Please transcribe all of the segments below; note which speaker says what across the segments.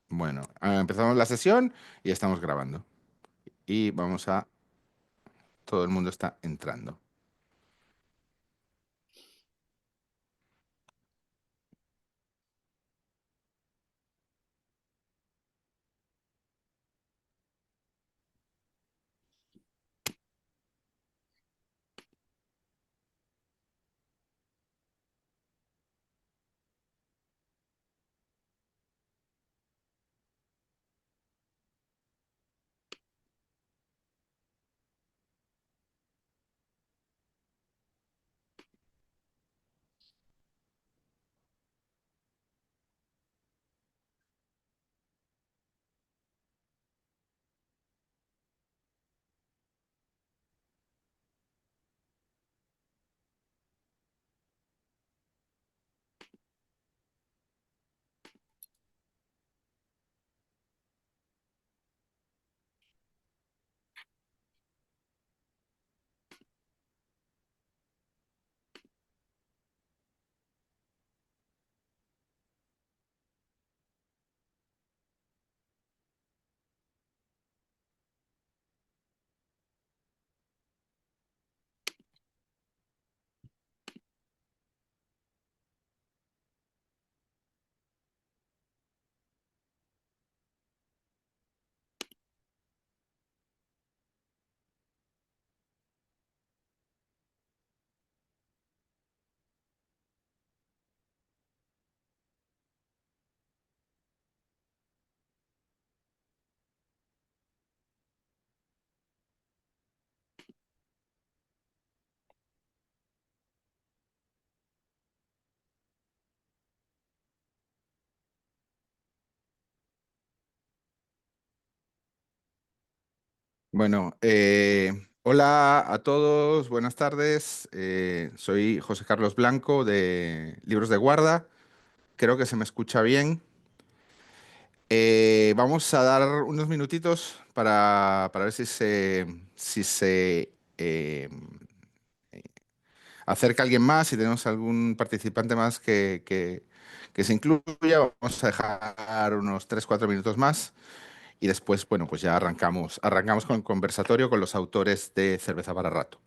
Speaker 1: Bueno, empezamos la sesión y estamos grabando. Y vamos a... Todo el mundo está entrando. Bueno, hola a todos, buenas tardes. Soy José Carlos Blanco de Libros de Guarda. Creo que se me escucha bien. Vamos a dar unos minutitos para ver si se acerca alguien más, si tenemos algún participante más que se incluya. Vamos a dejar unos 3 4 minutos más. Y después, bueno, pues ya arrancamos con el conversatorio con los autores de Cerveza para Rato.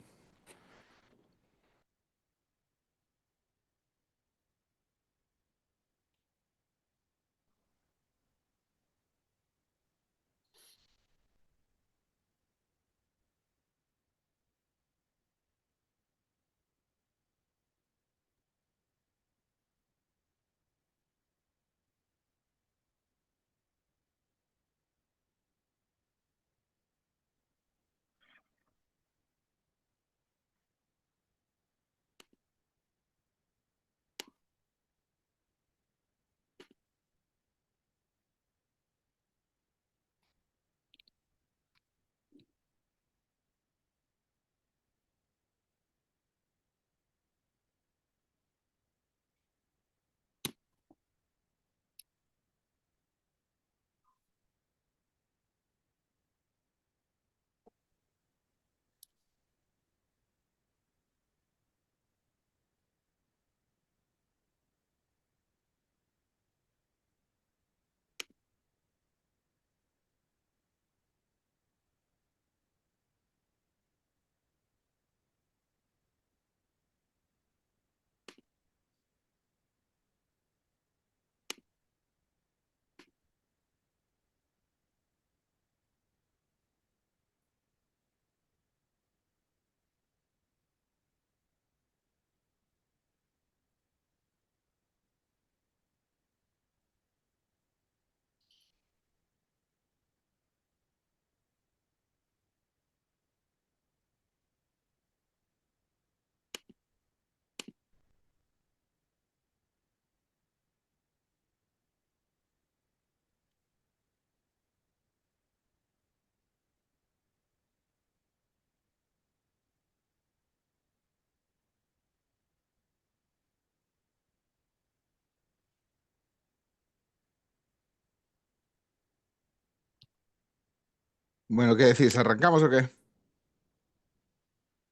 Speaker 1: Bueno, ¿qué decís? ¿Arrancamos o qué?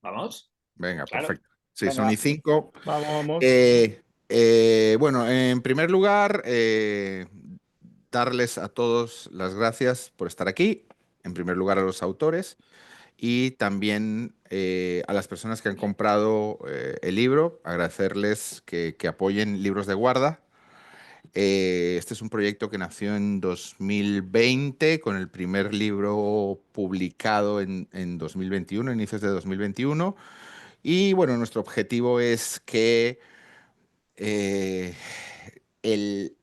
Speaker 2: Vamos,
Speaker 1: Venga,
Speaker 2: claro.
Speaker 1: perfecto. Sí, son y
Speaker 3: Venga,
Speaker 1: 5.
Speaker 3: vamos, vamos.
Speaker 1: Eh, Bueno, en primer lugar, darles a todos las gracias por estar aquí. En primer lugar, a los autores y también a las personas que han comprado el libro, agradecerles que apoyen Libros de Guarda. Este es un proyecto que nació en 2020, con el primer libro publicado en 2021, inicios de 2021. Y bueno, nuestro objetivo es que eh, el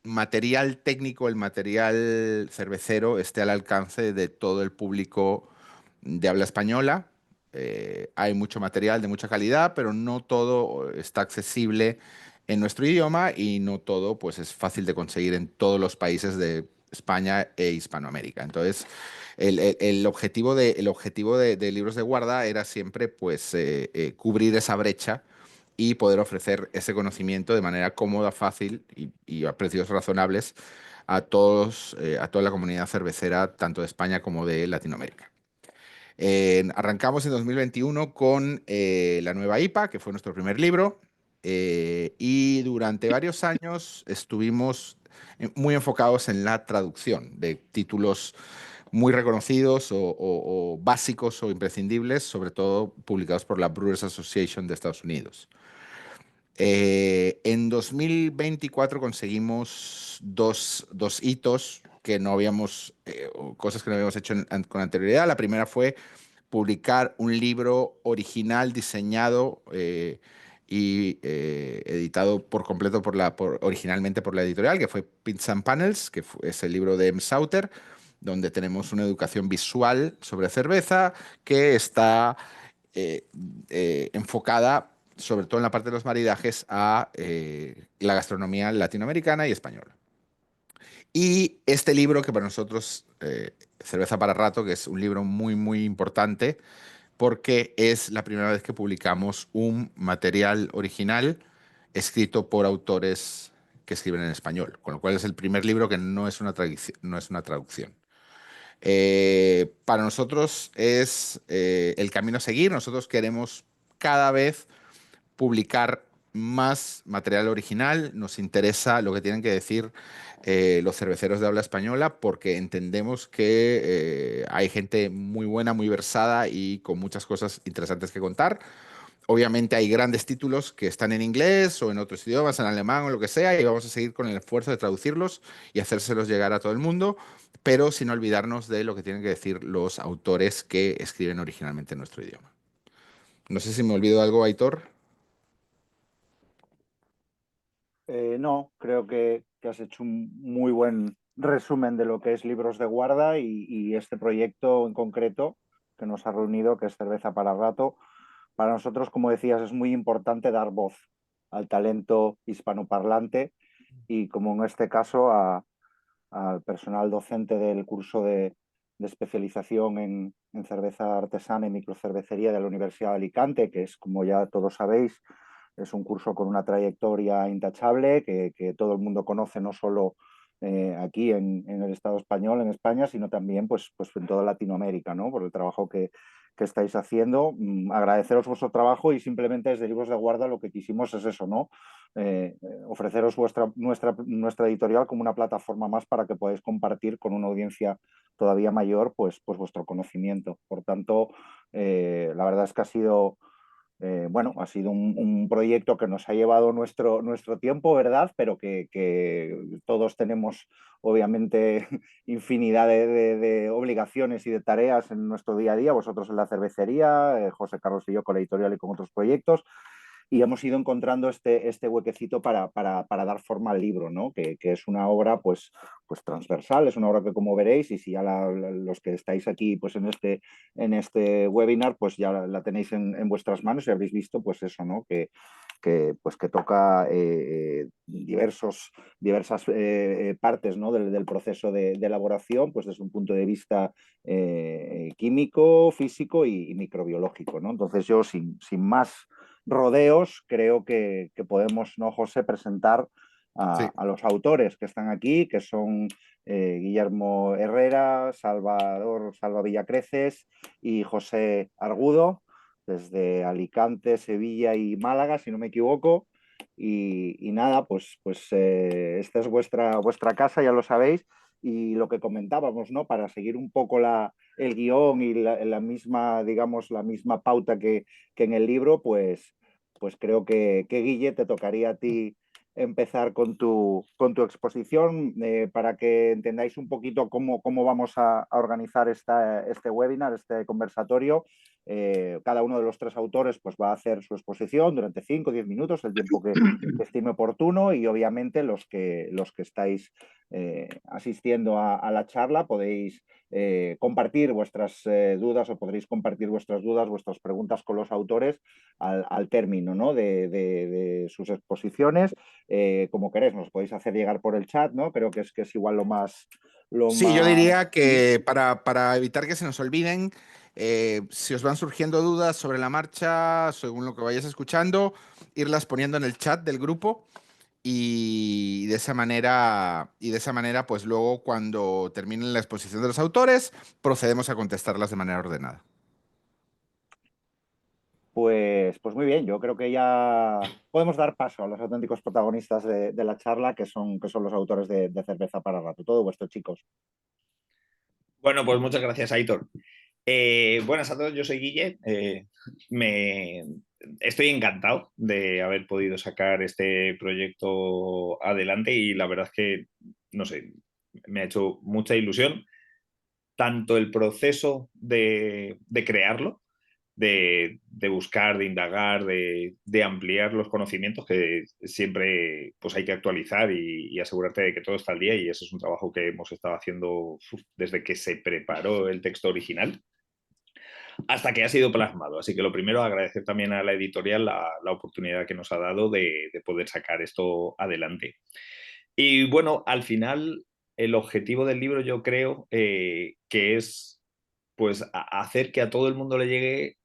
Speaker 1: material técnico, el material cervecero esté al alcance de todo el público de habla española. Hay mucho material de mucha calidad, pero no todo está accesible en nuestro idioma y no todo pues, es fácil de conseguir en todos los países de España e Hispanoamérica. Entonces, el objetivo de Libros de Guarda era siempre pues, cubrir esa brecha y poder ofrecer ese conocimiento de manera cómoda, fácil y a precios razonables a todos, a toda la comunidad cervecera, tanto de España como de Latinoamérica. Arrancamos en 2021 con la nueva IPA, que fue nuestro primer libro, y durante varios años estuvimos muy enfocados en la traducción de títulos muy reconocidos o básicos o imprescindibles, sobre todo publicados por la Brewers Association de Estados Unidos. En 2024 conseguimos dos hitos que no habíamos, o cosas que no habíamos hecho con anterioridad. La primera fue publicar un libro original diseñado y editado por completo originalmente por la editorial, que fue Pins and Panels, es el libro de M. Sauter, donde tenemos una educación visual sobre cerveza que está eh, enfocada sobre todo en la parte de los maridajes a la gastronomía latinoamericana y española. Y este libro que para nosotros, Cerveza para Rato, que es un libro muy, muy importante, porque es la primera vez que publicamos un material original escrito por autores que escriben en español, con lo cual es el primer libro que no es una, no es una traducción. Para nosotros es el camino a seguir. Nosotros queremos cada vez publicar más material original. Nos interesa lo que tienen que decir los cerveceros de habla española porque entendemos que hay gente muy buena, muy versada y con muchas cosas interesantes que contar. Obviamente hay grandes títulos que están en inglés o en otros idiomas, en alemán o lo que sea, y vamos a seguir con el esfuerzo de traducirlos y hacérselos llegar a todo el mundo, pero sin olvidarnos de lo que tienen que decir los autores que escriben originalmente en nuestro idioma. No sé si me olvido de algo, Aitor.
Speaker 2: No, creo que has hecho un muy buen resumen de lo que es Libros de Guarda y este proyecto en concreto que nos ha reunido, que es Cerveza para Rato. Para nosotros, como decías, es muy importante dar voz al talento hispanoparlante y, como en este caso, al personal docente del curso de especialización en cerveza artesana y microcervecería de la Universidad de Alicante, que es, como ya todos sabéis, es un curso con una trayectoria intachable que todo el mundo conoce, no solo aquí en el Estado español, en España, sino también pues en toda Latinoamérica, ¿no? Por el trabajo que estáis haciendo. Agradeceros vuestro trabajo y simplemente desde Libros de Guarda lo que quisimos es eso, ¿no? Ofreceros nuestra editorial como una plataforma más para que podáis compartir con una audiencia todavía mayor pues vuestro conocimiento. Por tanto, la verdad es que bueno, ha sido un proyecto que nos ha llevado nuestro tiempo, ¿verdad? Pero que todos tenemos, obviamente, infinidad de obligaciones y de tareas en nuestro día a día. Vosotros en la cervecería, José Carlos y yo con la editorial y con otros proyectos. Y hemos ido encontrando este huequecito para dar forma al libro, ¿no? Que es una obra pues transversal, es una obra que, como veréis, y si ya los que estáis aquí pues en este webinar, pues ya la tenéis en vuestras manos y habréis visto pues eso, ¿no? Que toca diversas partes, ¿no? del proceso de elaboración, pues desde un punto de vista químico, físico y microbiológico, ¿no? Entonces yo, sin más rodeos, creo que podemos, ¿no, José, presentar
Speaker 1: Sí.
Speaker 2: a los autores que están aquí, que son Guillermo Herrera, Salva Villacreces y José Argudo, desde Alicante, Sevilla y Málaga, si no me equivoco. y nada, esta es vuestra casa, ya lo sabéis. Y lo que comentábamos, ¿no? Para seguir un poco el guión y la misma, digamos, la misma pauta que en el libro, pues creo que Guille, te tocaría a ti empezar con tu exposición para que entendáis un poquito cómo vamos a organizar este webinar, este conversatorio. Cada uno de los tres autores pues, va a hacer su exposición durante 5 o 10 minutos, el tiempo que estime oportuno, y obviamente los que estáis asistiendo a la charla podéis compartir vuestras dudas, o podréis compartir vuestras dudas, vuestras preguntas con los autores al término, ¿no? de sus exposiciones. Como queréis, nos podéis hacer llegar por el chat, ¿no? Creo que es igual lo
Speaker 1: Sí, yo
Speaker 2: más...
Speaker 1: diría que para evitar que se nos olviden, si os van surgiendo dudas sobre la marcha, según lo que vayáis escuchando, irlas poniendo en el chat del grupo y de esa manera, pues luego cuando termine la exposición de los autores, procedemos a contestarlas de manera ordenada.
Speaker 2: Pues muy bien, yo creo que ya podemos dar paso a los auténticos protagonistas de la charla, que son los autores de Cerveza para Rato. Todo vuestro, chicos.
Speaker 3: Bueno, pues muchas gracias, Aitor. Buenas a todos, yo soy Guille. Me... Estoy encantado de haber podido sacar este proyecto adelante y la verdad es que, no sé, me ha hecho mucha ilusión tanto el proceso de crearlo, de buscar, de indagar, de ampliar los conocimientos que siempre pues, hay que actualizar y asegurarte de que todo está al día, y ese es un trabajo que hemos estado haciendo desde que se preparó el texto original hasta que ha sido plasmado. Así que lo primero, agradecer también a la editorial la oportunidad que nos ha dado de poder sacar esto adelante. Y bueno, al final el objetivo del libro yo creo que es pues hacer que a todo el mundo le llegue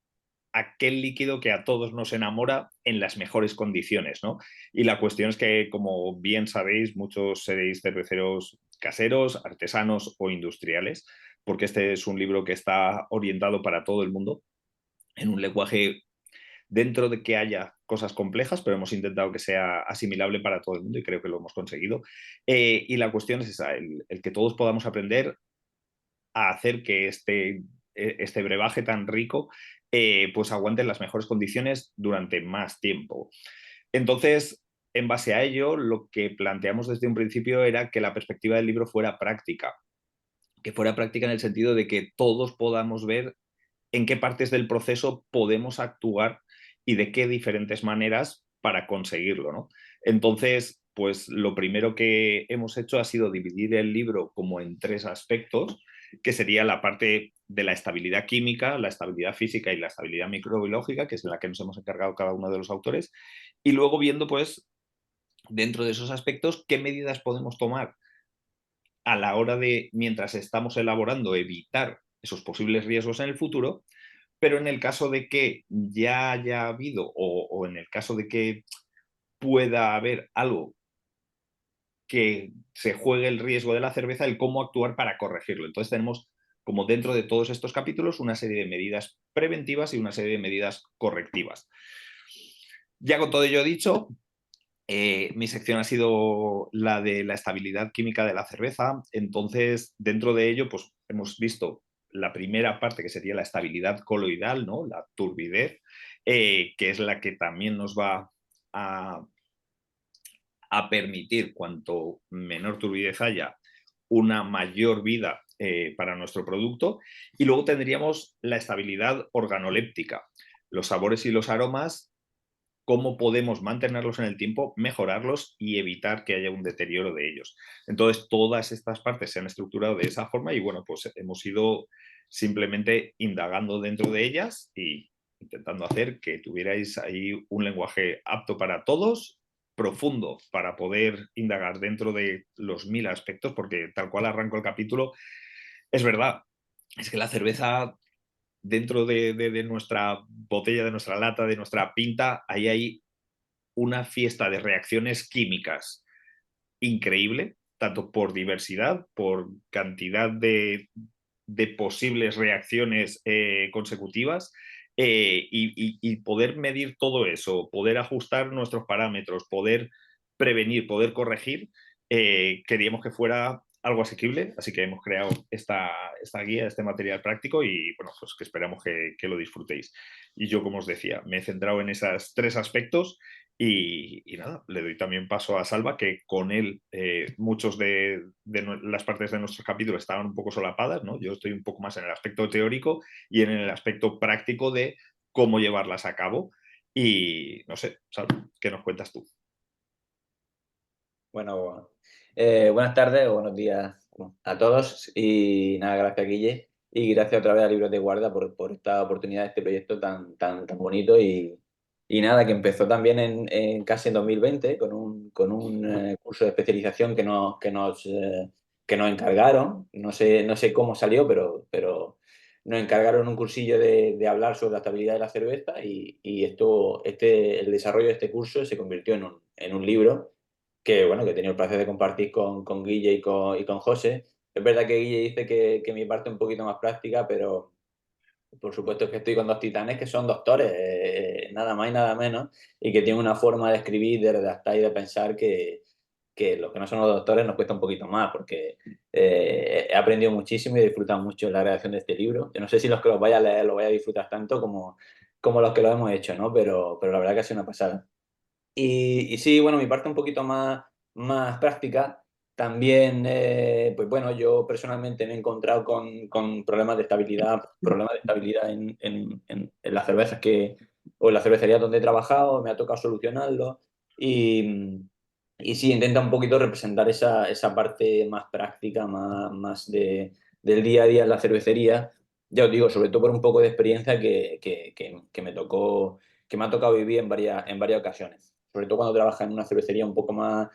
Speaker 3: aquel líquido que a todos nos enamora en las mejores condiciones, ¿no? Y la cuestión es que, como bien sabéis, muchos seréis cerveceros caseros, artesanos o industriales, porque este es un libro que está orientado para todo el mundo, en un lenguaje dentro de que haya cosas complejas, pero hemos intentado que sea asimilable para todo el mundo y creo que lo hemos conseguido. Y la cuestión es esa, el que todos podamos aprender a hacer que este brebaje tan rico pues aguante en las mejores condiciones durante más tiempo. Entonces, en base a ello, lo que planteamos desde un principio era que la perspectiva del libro fuera práctica, que fuera práctica en el sentido de que todos podamos ver en qué partes del proceso podemos actuar y de qué diferentes maneras para conseguirlo, ¿no? Entonces, pues lo primero que hemos hecho ha sido dividir el libro como en tres aspectos, que sería la parte de la estabilidad química, la estabilidad física y la estabilidad microbiológica, que es la que nos hemos encargado cada uno de los autores, y luego viendo, pues, dentro de esos aspectos, qué medidas podemos tomar a la hora de, mientras estamos elaborando, evitar esos posibles riesgos en el futuro, pero en el caso de que ya haya habido o en el caso de que pueda haber algo que se juegue el riesgo de la cerveza, el cómo actuar para corregirlo. Entonces tenemos como dentro de todos estos capítulos una serie de medidas preventivas y una serie de medidas correctivas. Ya con todo ello dicho, mi sección ha sido la de la estabilidad química de la cerveza. Entonces, dentro de ello, pues hemos visto la primera parte, que sería la estabilidad coloidal, ¿no? La turbidez, que es la que también nos va a, a permitir, cuanto menor turbidez haya, una mayor vida para nuestro producto. Y luego tendríamos la estabilidad organoléptica, los sabores y los aromas, cómo podemos mantenerlos en el tiempo, mejorarlos y evitar que haya un deterioro de ellos. Entonces, todas estas partes se han estructurado de esa forma y bueno, pues hemos ido simplemente indagando dentro de ellas y intentando hacer que tuvierais ahí un lenguaje apto para todos, profundo para poder indagar dentro de los 1000 aspectos, porque tal cual arranco el capítulo, es verdad, es que la cerveza dentro de nuestra botella, de nuestra lata, de nuestra pinta, ahí hay una fiesta de reacciones químicas increíble, tanto por diversidad, por cantidad de posibles reacciones consecutivas, y poder medir todo eso, poder ajustar nuestros parámetros, poder prevenir, poder corregir, queríamos que fuera algo asequible, así que hemos creado esta guía, este material práctico y bueno, pues que esperamos que lo disfrutéis. Y yo, como os decía, me he centrado en esos 3 aspectos y nada, le doy también paso a Salva, que con él muchos de las partes de nuestros capítulos estaban un poco solapadas, ¿no? Yo estoy un poco más en el aspecto teórico y en el aspecto práctico de cómo llevarlas a cabo. Y no sé, Salva, ¿qué nos cuentas tú?
Speaker 4: Bueno, buenas tardes o buenos días a todos y nada, gracias Guille y gracias otra vez a Libros de Guarda por esta oportunidad, este proyecto tan bonito y nada, que empezó también casi en 2020 con un curso de especialización que nos encargaron, no sé cómo salió, pero nos encargaron un cursillo de hablar sobre la estabilidad de la cerveza y el desarrollo de este curso se convirtió en un libro que bueno, que he tenido el placer de compartir con Guille y con José. Es verdad que Guille dice que mi parte es un poquito más práctica, pero por supuesto que estoy con 2 titanes que son doctores, nada más y nada menos, y que tienen una forma de escribir, de redactar y de pensar que los que no son los doctores nos cuesta un poquito más, porque he aprendido muchísimo y he disfrutado mucho en la redacción de este libro. Yo no sé si los que los vaya a leer lo vaya a disfrutar tanto como los que lo hemos hecho, ¿no? Pero la verdad que ha sido una pasada. Y sí, bueno, mi parte un poquito más práctica. También, pues bueno, yo personalmente me he encontrado con problemas de estabilidad en las cervezas o en la cervecería donde he trabajado, me ha tocado solucionarlo. Y sí, intenta un poquito representar esa parte más práctica, más del día a día en la cervecería. Ya os digo, sobre todo por un poco de experiencia que me ha tocado vivir en varias ocasiones. Sobre todo cuando trabajas en una cervecería un poco más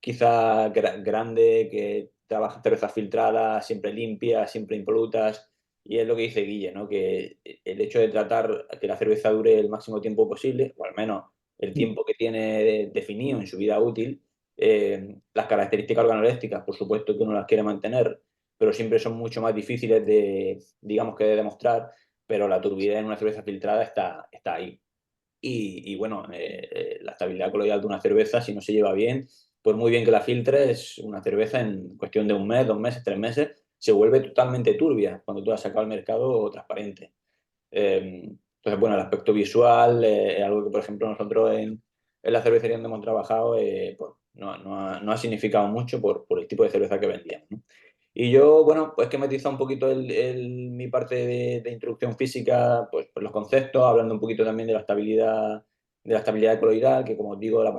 Speaker 4: quizá grande, que trabaja cervezas filtradas, siempre limpias, siempre impolutas. Y es lo que dice Guille, ¿no? Que el hecho de tratar que la cerveza dure el máximo tiempo posible, o al menos el tiempo que tiene definido en su vida útil, las características organolépticas, por supuesto que uno las quiere mantener, pero siempre son mucho más difíciles digamos que de demostrar, pero la turbidez en una cerveza filtrada está ahí. Y bueno, la estabilidad coloidal de una cerveza, si no se lleva bien, por muy bien que la filtres, una cerveza en cuestión de un mes, 2 meses, 3 meses, se vuelve totalmente turbia cuando tú la has sacado al mercado transparente. Entonces, bueno, el aspecto visual es algo que, por ejemplo, nosotros en la cervecería donde hemos trabajado pues, no ha significado mucho por el tipo de cerveza que vendíamos, ¿no? Y yo, bueno, pues que he matizado un poquito mi parte de introducción física, pues los conceptos, hablando un poquito también de la estabilidad coloidal, que como os digo, la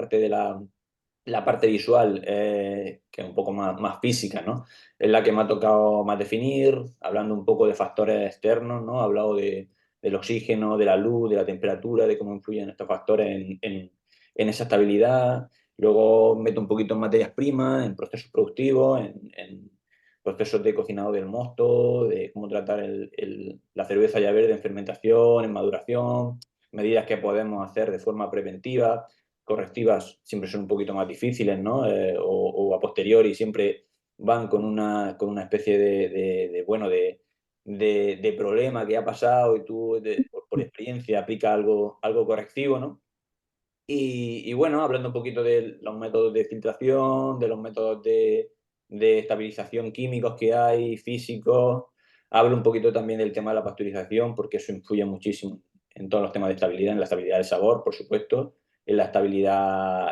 Speaker 4: parte visual, que es un poco más física, ¿no? Es la que me ha tocado más definir, hablando un poco de factores externos, ¿no? He hablado del oxígeno, de la luz, de la temperatura, de cómo influyen estos factores en esa estabilidad. Luego meto un poquito en materias primas, en procesos productivos, en procesos de cocinado del mosto, de cómo tratar la cerveza ya verde en fermentación, en maduración, medidas que podemos hacer de forma preventiva, correctivas siempre son un poquito más difíciles, ¿no? O a posteriori siempre van con una especie bueno, de problema que ha pasado y tú por experiencia aplica algo correctivo, ¿no? Y bueno, hablando un poquito de los métodos de filtración, de los métodos de estabilización químicos que hay, físicos, hablo un poquito también del tema de la pasteurización, porque eso influye muchísimo en todos los temas de estabilidad, en la estabilidad del sabor, por supuesto, en la estabilidad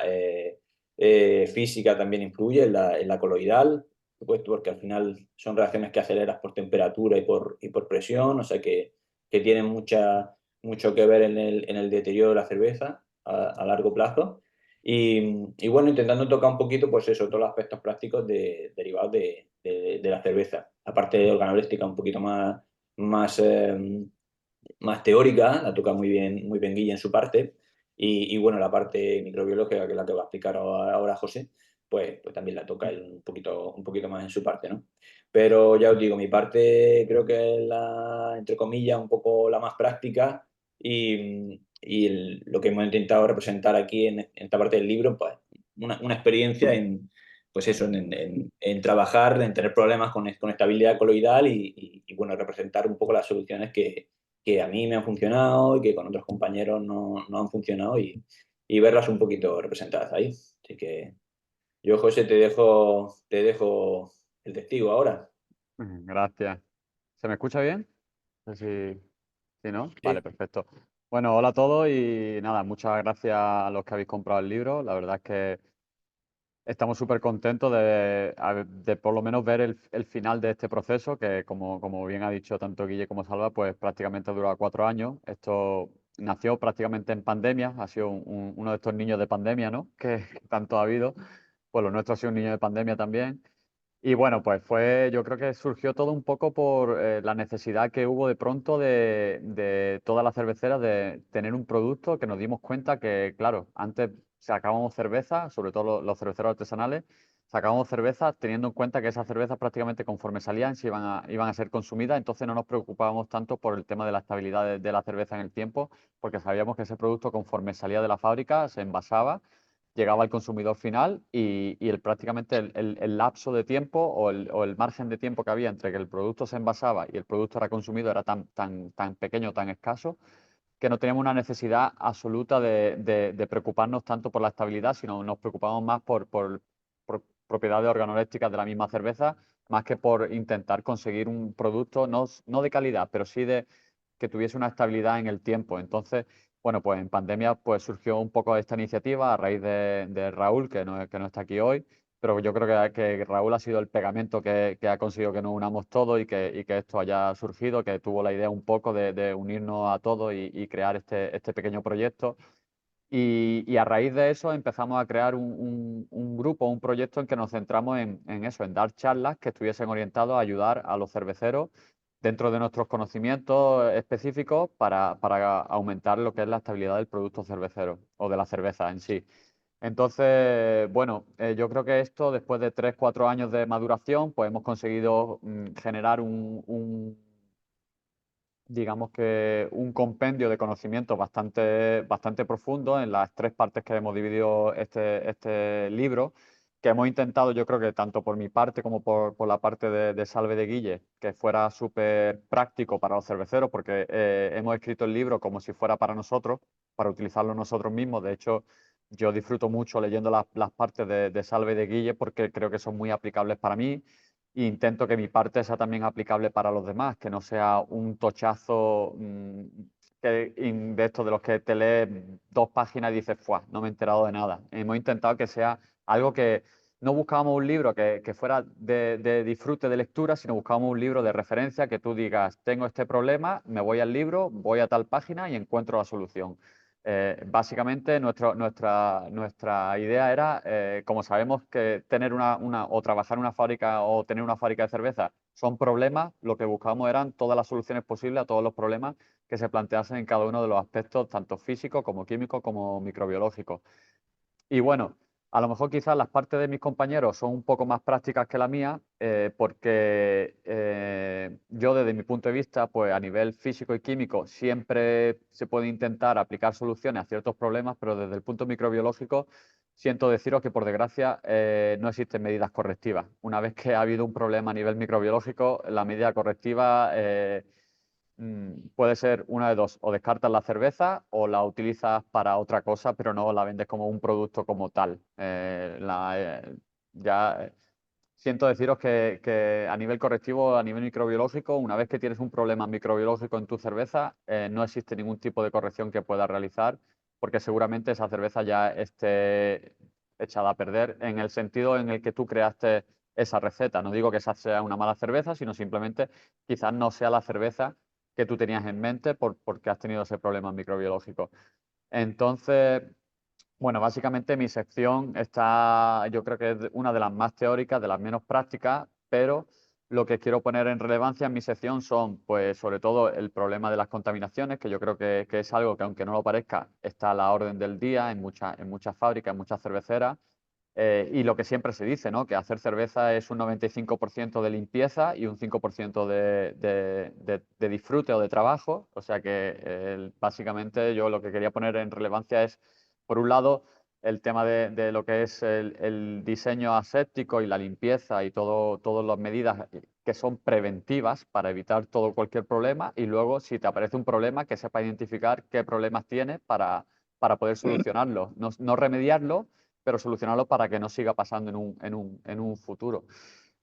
Speaker 4: física también influye, en la coloidal, por supuesto, porque al final son reacciones que aceleras por temperatura y por presión, o sea que tienen mucho que ver en el deterioro de la cerveza a largo plazo. Y bueno, intentando tocar un poquito, pues eso, todos los aspectos prácticos derivados de la cerveza. La parte organoléptica un poquito más teórica, la toca muy bien Guille en su parte. Y bueno, la parte microbiológica, que es la que va a explicar ahora José, pues también la toca él un poquito más en su parte, ¿no? Pero ya os digo, mi parte creo que es entre comillas, un poco la más práctica y lo que hemos intentado representar aquí en esta parte del libro, pues una experiencia pues eso, en trabajar, en tener problemas con estabilidad coloidal y bueno, representar un poco las soluciones que a mí me han funcionado y que con otros compañeros no han funcionado y verlas un poquito representadas ahí. Así que yo, José, te dejo el testigo ahora.
Speaker 5: Gracias. ¿Se me escucha bien? No sé si no. Vale,
Speaker 4: Sí.
Speaker 5: perfecto. Bueno, hola a todos y nada, muchas gracias a los que habéis comprado el libro. La verdad es que estamos súper contentos de por lo menos ver el final de este proceso, que como bien ha dicho tanto Guille como Salva, pues prácticamente ha durado 4 años. Esto nació prácticamente en pandemia, ha sido uno de estos niños de pandemia, ¿no? Que tanto ha habido. Pues lo nuestro ha sido un niño de pandemia también. Y bueno, pues yo creo que surgió todo un poco por la necesidad que hubo de pronto de todas las cerveceras de tener un producto que nos dimos cuenta que, claro, antes sacábamos cerveza, sobre todo los cerveceros artesanales, sacábamos cerveza teniendo en cuenta que esas cervezas prácticamente conforme salían iban a ser consumidas, entonces no nos preocupábamos tanto por el tema de la estabilidad de la cerveza en el tiempo, porque sabíamos que ese producto conforme salía de la fábrica se envasaba, llegaba al consumidor final y prácticamente el lapso de tiempo o el margen de tiempo que había entre que el producto se envasaba y el producto era consumido era tan pequeño, tan escaso, que no teníamos una necesidad absoluta de preocuparnos tanto por la estabilidad, sino nos preocupamos más por propiedades organolépticas de la misma cerveza, más que por intentar conseguir un producto no de calidad, pero sí que tuviese una estabilidad en el tiempo. Entonces, bueno, pues en pandemia pues surgió un poco esta iniciativa a raíz de Raúl, que no está aquí hoy, pero yo creo que Raúl ha sido el pegamento que ha conseguido que nos unamos todos y que esto haya surgido, que tuvo la idea un poco de unirnos a todos y crear este pequeño proyecto. Y a raíz de eso empezamos a crear un grupo, un proyecto en que nos centramos en eso, en dar charlas que estuviesen orientados a ayudar a los cerveceros dentro de nuestros conocimientos específicos para aumentar lo que es la estabilidad del producto cervecero o de la cerveza en sí. Entonces, bueno, yo creo que esto, después de 3, 4 años de maduración, pues hemos conseguido generar digamos que un compendio de conocimientos bastante profundo en las 3 partes que hemos dividido este libro, que hemos intentado, yo creo que tanto por mi parte como por la parte de Salve de Guille, que fuera súper práctico para los cerveceros, porque hemos escrito el libro como si fuera para nosotros, para utilizarlo nosotros mismos. De hecho, yo disfruto mucho leyendo las partes de Salve de Guille porque creo que son muy aplicables para mí. E intento que mi parte sea también aplicable para los demás, que no sea un tochazo de estos de los que te lees 2 páginas y dices, ¡fuah! No me he enterado de nada. Hemos intentado que sea algo que no buscábamos un libro que fuera de disfrute de lectura, sino buscábamos un libro de referencia que tú digas, tengo este problema, me voy al libro, voy a tal página y encuentro la solución. Básicamente nuestra idea era, como sabemos que tener o trabajar en una fábrica o tener una fábrica de cerveza son problemas, lo que buscábamos eran todas las soluciones posibles a todos los problemas que se planteasen en cada uno de los aspectos, tanto físicos como químicos como microbiológicos. Y bueno, a lo mejor quizás las partes de mis compañeros son un poco más prácticas que la mía, porque yo desde mi punto de vista, pues a nivel físico y químico siempre se puede intentar aplicar soluciones a ciertos problemas, pero desde el punto microbiológico siento deciros que por desgracia no existen medidas correctivas. Una vez que ha habido un problema a nivel microbiológico, la medida correctiva puede ser una de dos: o descartas la cerveza o la utilizas para otra cosa, pero no la vendes como un producto como tal. Ya siento deciros que a nivel correctivo, a nivel microbiológico, una vez que tienes un problema microbiológico en tu cerveza, no existe ningún tipo de corrección que puedas realizar, porque seguramente esa cerveza ya esté echada a perder en el sentido en el que tú creaste esa receta. No digo que esa sea una mala cerveza, sino simplemente quizás no sea la cerveza que tú tenías en mente porque has tenido ese problema microbiológico. Entonces, bueno, básicamente mi sección está, yo creo que es una de las más teóricas, de las menos prácticas, pero lo que quiero poner en relevancia en mi sección son, pues, sobre todo el problema de las contaminaciones, que yo creo que es algo que, aunque no lo parezca, está a la orden del día en muchas fábricas, en muchas cerveceras. Y lo que siempre se dice, ¿no? Que hacer cerveza es un 95% de limpieza y un 5% de disfrute o de trabajo. O sea que básicamente yo lo que quería poner en relevancia es, por un lado, el tema de lo que es el diseño aséptico y la limpieza y todas las medidas que son preventivas para evitar cualquier problema, y luego si te aparece un problema que sepa identificar qué problemas tienes para poder solucionarlo. No remediarlo, pero solucionarlo para que no siga pasando en un futuro.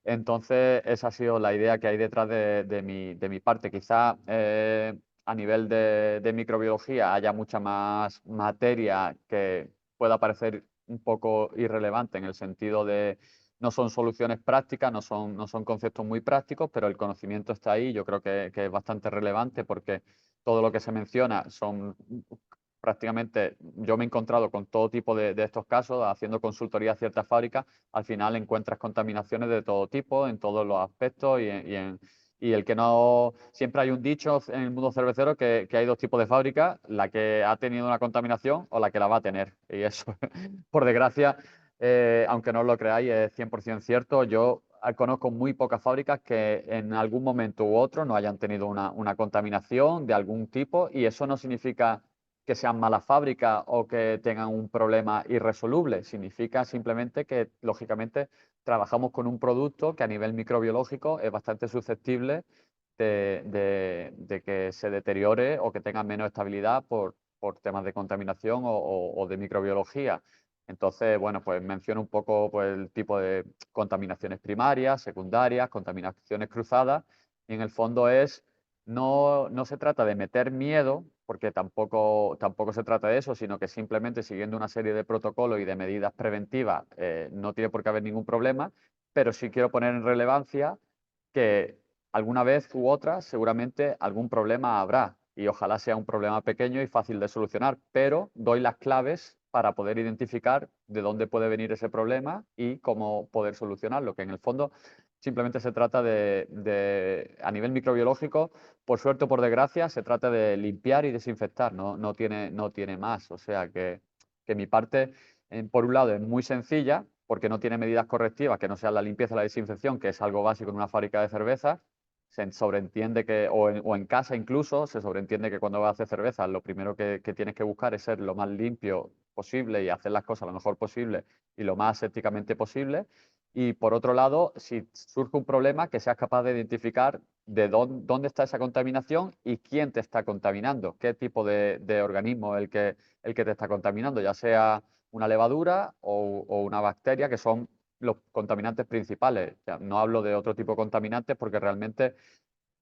Speaker 5: Entonces, esa ha sido la idea que hay detrás de mi parte. Quizá a nivel de microbiología haya mucha más materia que pueda parecer un poco irrelevante en el sentido de no son soluciones prácticas, no son conceptos muy prácticos, pero el conocimiento está ahí. Yo creo que es bastante relevante porque todo lo que se menciona son prácticamente, yo me he encontrado con todo tipo de estos casos, haciendo consultoría a ciertas fábricas, al final encuentras contaminaciones de todo tipo, en todos los aspectos y el que no, siempre hay un dicho en el mundo cervecero que hay dos tipos de fábricas, la que ha tenido una contaminación o la que la va a tener. Y eso, por desgracia, aunque no lo creáis, es 100% cierto. Yo conozco muy pocas fábricas que en algún momento u otro no hayan tenido una contaminación de algún tipo, y eso no significa que sean malas fábricas o que tengan un problema irresoluble. Significa simplemente que, lógicamente, trabajamos con un producto que a nivel microbiológico es bastante susceptible de que se deteriore o que tenga menos estabilidad por temas de contaminación o de microbiología. Entonces, bueno, pues menciono un poco pues, el tipo de contaminaciones primarias, secundarias, contaminaciones cruzadas, y en el fondo no se trata de meter miedo, porque tampoco se trata de eso, sino que simplemente siguiendo una serie de protocolos y de medidas preventivas no tiene por qué haber ningún problema, pero sí quiero poner en relevancia que alguna vez u otra seguramente algún problema habrá, y ojalá sea un problema pequeño y fácil de solucionar, pero doy las claves para poder identificar de dónde puede venir ese problema y cómo poder solucionarlo, que en el fondo simplemente se trata a nivel microbiológico, por suerte o por desgracia, se trata de limpiar y desinfectar, no tiene más. O sea que mi parte, por un lado, es muy sencilla, porque no tiene medidas correctivas que no sean la limpieza y la desinfección, que es algo básico en una fábrica de cerveza. Se sobreentiende que, o en casa incluso, se sobreentiende que cuando vas a hacer cerveza, lo primero que tienes que buscar es ser lo más limpio posible y hacer las cosas lo mejor posible y lo más asépticamente posible. Y por otro lado, si surge un problema, que seas capaz de identificar de dónde está esa contaminación y quién te está contaminando, qué tipo de organismo es el que te está contaminando, ya sea una levadura o una bacteria, que son los contaminantes principales. O sea, no hablo de otro tipo de contaminantes porque realmente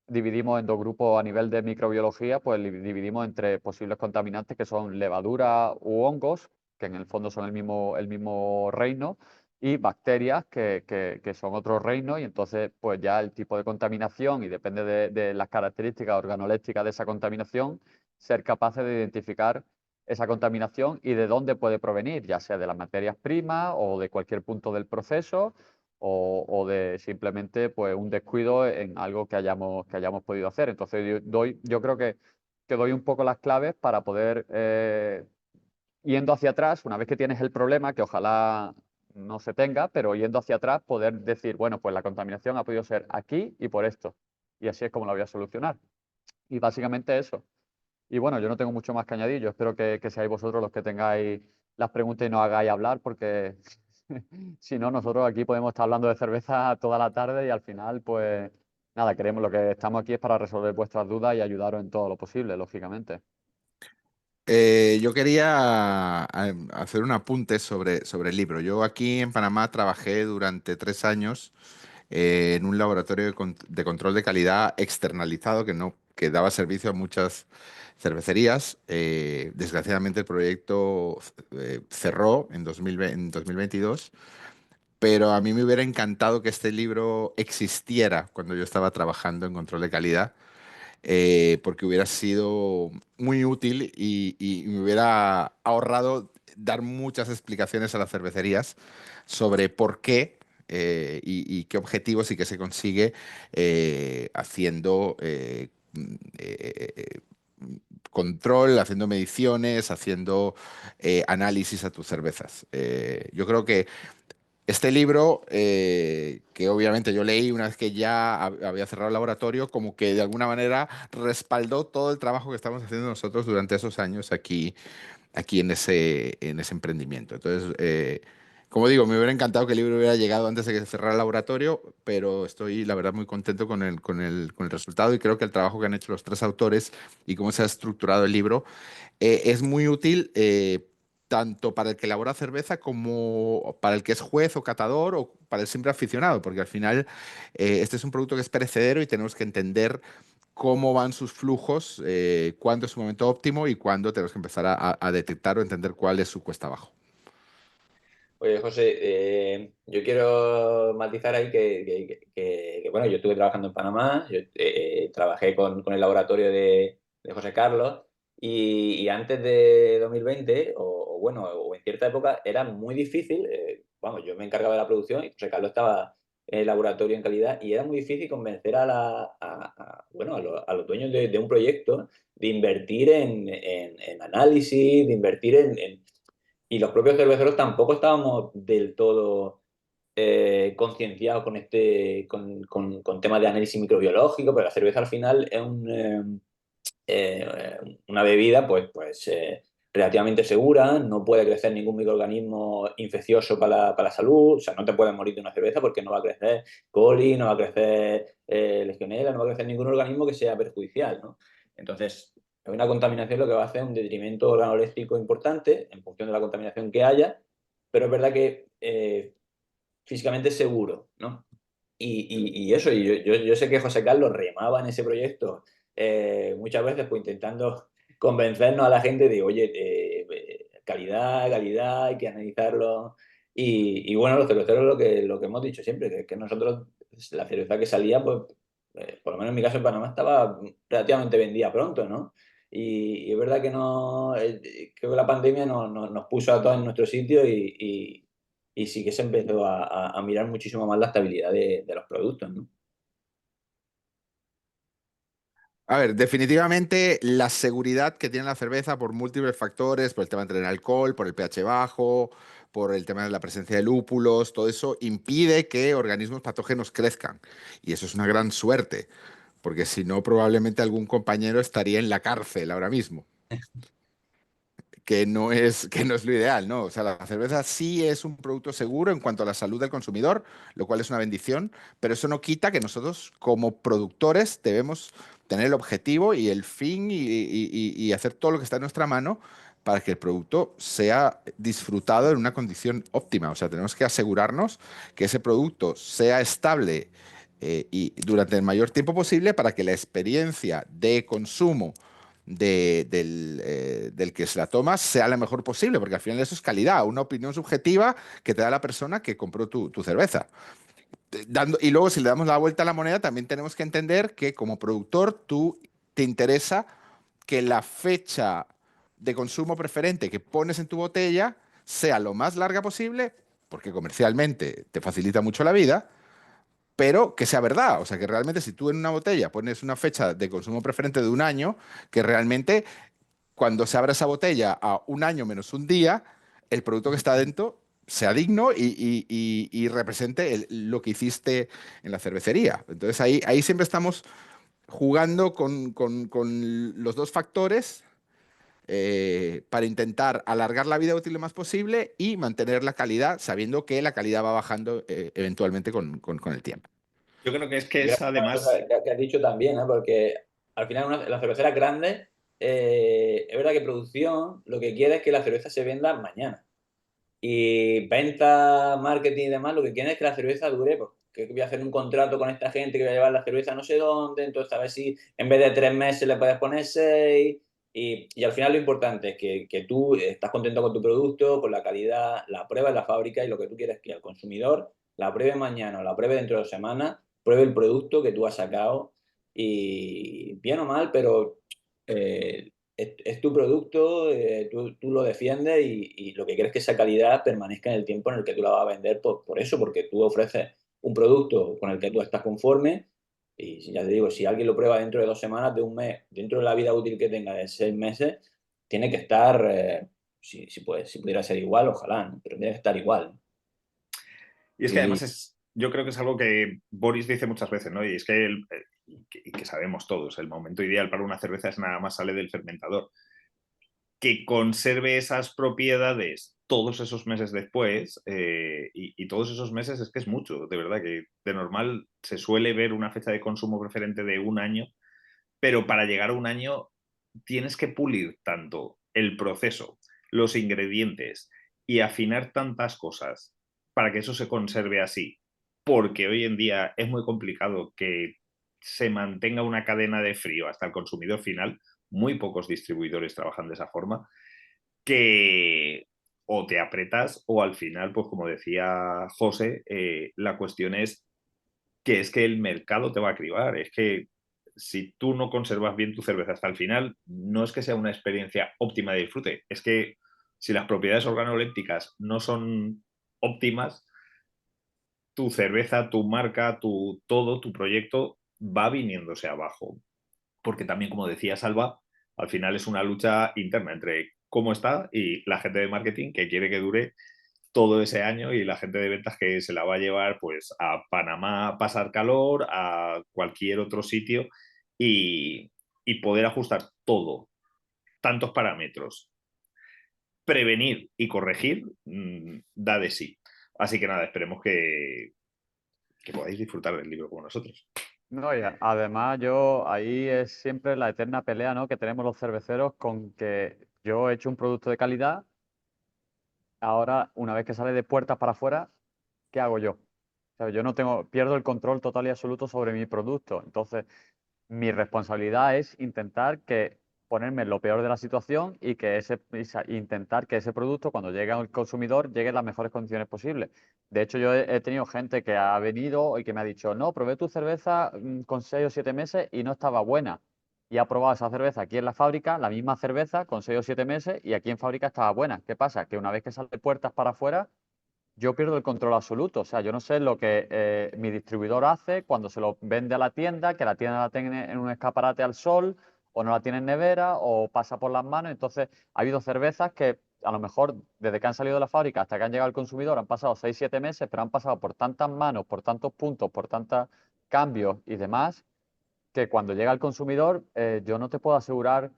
Speaker 5: dividimos en dos grupos a nivel de microbiología, pues dividimos entre posibles contaminantes que son levadura u hongos, que en el fondo son el mismo reino, y bacterias que son otro reino, y entonces pues ya el tipo de contaminación y depende de las características organolépticas de esa contaminación, ser capaces de identificar esa contaminación y de dónde puede provenir, ya sea de las materias primas o de cualquier punto del proceso o de simplemente pues, un descuido en algo que hayamos podido hacer. Entonces yo creo que doy un poco las claves para poder, yendo hacia atrás, una vez que tienes el problema, que ojalá no se tenga, pero yendo hacia atrás, poder decir, bueno, pues la contaminación ha podido ser aquí y por esto. Y así es como la voy a solucionar. Y básicamente eso. Y bueno, yo no tengo mucho más que añadir. Yo espero que seáis vosotros los que tengáis las preguntas y nos hagáis hablar, porque si no, nosotros aquí podemos estar hablando de cerveza toda la tarde y al final, pues nada, queremos, lo que estamos aquí es para resolver vuestras dudas y ayudaros en todo lo posible, lógicamente.
Speaker 1: Yo quería hacer un apunte sobre el libro. Yo aquí en Panamá trabajé durante 3 años en un laboratorio de control de calidad externalizado que daba servicio a muchas cervecerías. Desgraciadamente el proyecto cerró en 2022, pero a mí me hubiera encantado que este libro existiera cuando yo estaba trabajando en control de calidad, porque hubiera sido muy útil y me hubiera ahorrado dar muchas explicaciones a las cervecerías sobre por qué y qué objetivos y qué se consigue haciendo control, haciendo mediciones, haciendo análisis a tus cervezas. Yo creo que este libro, que obviamente yo leí una vez que ya había cerrado el laboratorio, como que de alguna manera respaldó todo el trabajo que estamos haciendo nosotros durante esos años aquí aquí en ese emprendimiento. Entonces, como digo, me hubiera encantado que el libro hubiera llegado antes de que se cerrara el laboratorio, pero estoy, la verdad, muy contento con el resultado y creo que el trabajo que han hecho los tres autores y cómo se ha estructurado el libro es muy útil tanto para el que elabora cerveza como para el que es juez o catador o para el simple aficionado, porque al final este es un producto que es perecedero y tenemos que entender cómo van sus flujos, cuándo es su momento óptimo y cuándo tenemos que empezar a detectar o entender cuál es su cuesta abajo.
Speaker 4: Oye, José, yo quiero matizar ahí bueno, yo estuve trabajando en Panamá, yo trabajé con el laboratorio de José Carlos y antes de 2020, bueno, o en cierta época, era muy difícil, vamos, yo me encargaba de la producción y José Carlos estaba en el laboratorio en calidad y era muy difícil convencer bueno, a los dueños de un proyecto de invertir en análisis, de invertir y los propios cerveceros tampoco estábamos del todo concienciados con temas de análisis microbiológico, pero la cerveza al final es una bebida relativamente segura, no puede crecer ningún microorganismo infeccioso para la salud, o sea, no te puedes morir de una cerveza porque no va a crecer coli, no va a crecer legionela, no va a crecer ningún organismo que sea perjudicial, ¿no? Entonces, hay una contaminación lo que va a hacer un detrimento organoléptico importante en función de la contaminación que haya, pero es verdad que físicamente es seguro, ¿no? Y eso, yo sé que José Carlos remaba en ese proyecto muchas veces pues intentando convencernos a la gente de, oye, calidad, calidad, hay que analizarlo. Y bueno, los cerveceros lo que hemos dicho siempre, que nosotros, la cerveza que salía, pues, por lo menos en mi caso en Panamá, estaba relativamente vendida pronto, ¿no? Y es verdad que no, creo que la pandemia nos puso a todos en nuestro sitio y sí que se empezó a mirar muchísimo más la estabilidad de los productos, ¿no?
Speaker 1: A ver, definitivamente la seguridad que tiene la cerveza por múltiples factores, por el tema del alcohol, por el pH bajo, por el tema de la presencia de lúpulos, todo eso impide que organismos patógenos crezcan. Y eso es una gran suerte, porque si no, probablemente algún compañero estaría en la cárcel ahora mismo, que no es lo ideal, ¿no? O sea, la cerveza sí es un producto seguro en cuanto a la salud del consumidor, lo cual es una bendición, pero eso no quita que nosotros como productores debemos tener el objetivo y el fin y hacer todo lo que está en nuestra mano para que el producto sea disfrutado en una condición óptima. O sea, tenemos que asegurarnos que ese producto sea estable y durante el mayor tiempo posible para que la experiencia de consumo del que se la toma sea la mejor posible, porque al final eso es calidad, una opinión subjetiva que te da la persona que compró tu cerveza. Y luego, si le damos la vuelta a la moneda, también tenemos que entender que como productor tú te interesa que la fecha de consumo preferente que pones en tu botella sea lo más larga posible, porque comercialmente te facilita mucho la vida, pero que sea verdad. O sea, que realmente si tú en una botella pones una fecha de consumo preferente de un año, que realmente cuando se abra esa botella a un año menos un día, el producto que está dentro sea digno y represente lo que hiciste en la cervecería. Entonces ahí siempre estamos jugando con los dos factores para intentar alargar la vida útil lo más posible y mantener la calidad, sabiendo que la calidad va bajando eventualmente con el tiempo.
Speaker 3: Yo creo que es que
Speaker 4: Y
Speaker 3: es
Speaker 4: gracias a una
Speaker 3: además.
Speaker 4: cosa que has dicho también, ¿eh? Porque al final las cerveceras grandes, es verdad que producción lo que quiere es que la cerveza se venda mañana. Y venta, marketing y demás, lo que quieren es que la cerveza dure, pues, que voy a hacer un contrato con esta gente que voy a llevar la cerveza no sé dónde, entonces a ver si en vez de 3 meses le puedes poner 6. Y al final lo importante es que tú estás contento con tu producto, con la calidad, la prueba en la fábrica y lo que tú quieres es que el consumidor la pruebe mañana o la pruebe dentro de 2 semanas, pruebe el producto que tú has sacado y bien o mal, pero es tu producto, tú lo defiendes y lo que quieres es que esa calidad permanezca en el tiempo en el que tú la vas a vender por eso, porque tú ofreces un producto con el que tú estás conforme y ya te digo, si alguien lo prueba dentro de 2 semanas, de un mes, dentro de la vida útil que tenga de 6 meses, tiene que estar, si pudiera ser igual, ojalá, ¿no? Pero tiene que estar igual.
Speaker 3: Y es que
Speaker 4: Y
Speaker 3: además yo creo que es algo que Boris dice muchas veces, ¿no? Y es que, y que sabemos todos, el momento ideal para una cerveza es nada más sale del fermentador. que conserve esas propiedades todos esos meses después, y todos esos meses es que es mucho, de verdad, que de normal se suele ver una fecha de consumo preferente de 1 año, pero para llegar a 1 año tienes que pulir tanto el proceso, los ingredientes y afinar tantas cosas para que eso se conserve así, porque hoy en día es muy complicado que se mantenga una cadena de frío hasta el consumidor final. Muy pocos distribuidores trabajan de esa forma, que o te apretas o al final, pues como decía José, la cuestión es que el mercado te va a cribar. Es que si tú no conservas bien tu cerveza hasta el final, no es que sea una experiencia óptima de disfrute, es que si las propiedades organolépticas no son óptimas, tu cerveza, tu marca, todo, tu proyecto va viniéndose abajo. Porque también, como decía Salva, al final es una lucha interna entre cómo está y la gente de marketing que quiere que dure todo ese año, y la gente de ventas que se la va a llevar pues a Panamá a pasar calor, a cualquier otro sitio, y poder ajustar todo, tantos parámetros, prevenir y corregir, da de sí. Así que nada, esperemos que podáis disfrutar del libro como nosotros.
Speaker 5: No, y además yo ahí es siempre la eterna pelea, ¿no?, que tenemos los cerveceros con que yo he hecho un producto de calidad, ahora una vez que sale de puertas para afuera, ¿qué hago yo? O sea, yo no tengo, pierdo el control total y absoluto sobre mi producto. Entonces, mi responsabilidad es intentar que ponerme en lo peor de la situación y que intentar que ese producto, cuando llegue al consumidor, llegue en las mejores condiciones posibles. De hecho, yo he tenido gente que ha venido y que me ha dicho, no, probé tu cerveza con 6 o 7 meses y no estaba buena. Y ha probado esa cerveza aquí en la fábrica, la misma cerveza con 6 o 7 meses, y aquí en fábrica estaba buena. ¿Qué pasa? Que una vez que sale de puertas para afuera, yo pierdo el control absoluto. O sea, yo no sé lo que mi distribuidor hace cuando se lo vende a la tienda, que la tienda la tiene en un escaparate al sol, o no la tiene en nevera, o pasa por las manos. Entonces, ha habido cervezas que a lo mejor desde que han salido de la fábrica hasta que han llegado al consumidor han pasado 6 7 meses, pero han pasado por tantas manos, por tantos puntos, por tantos cambios y demás, que cuando llega al consumidor, yo no te puedo asegurar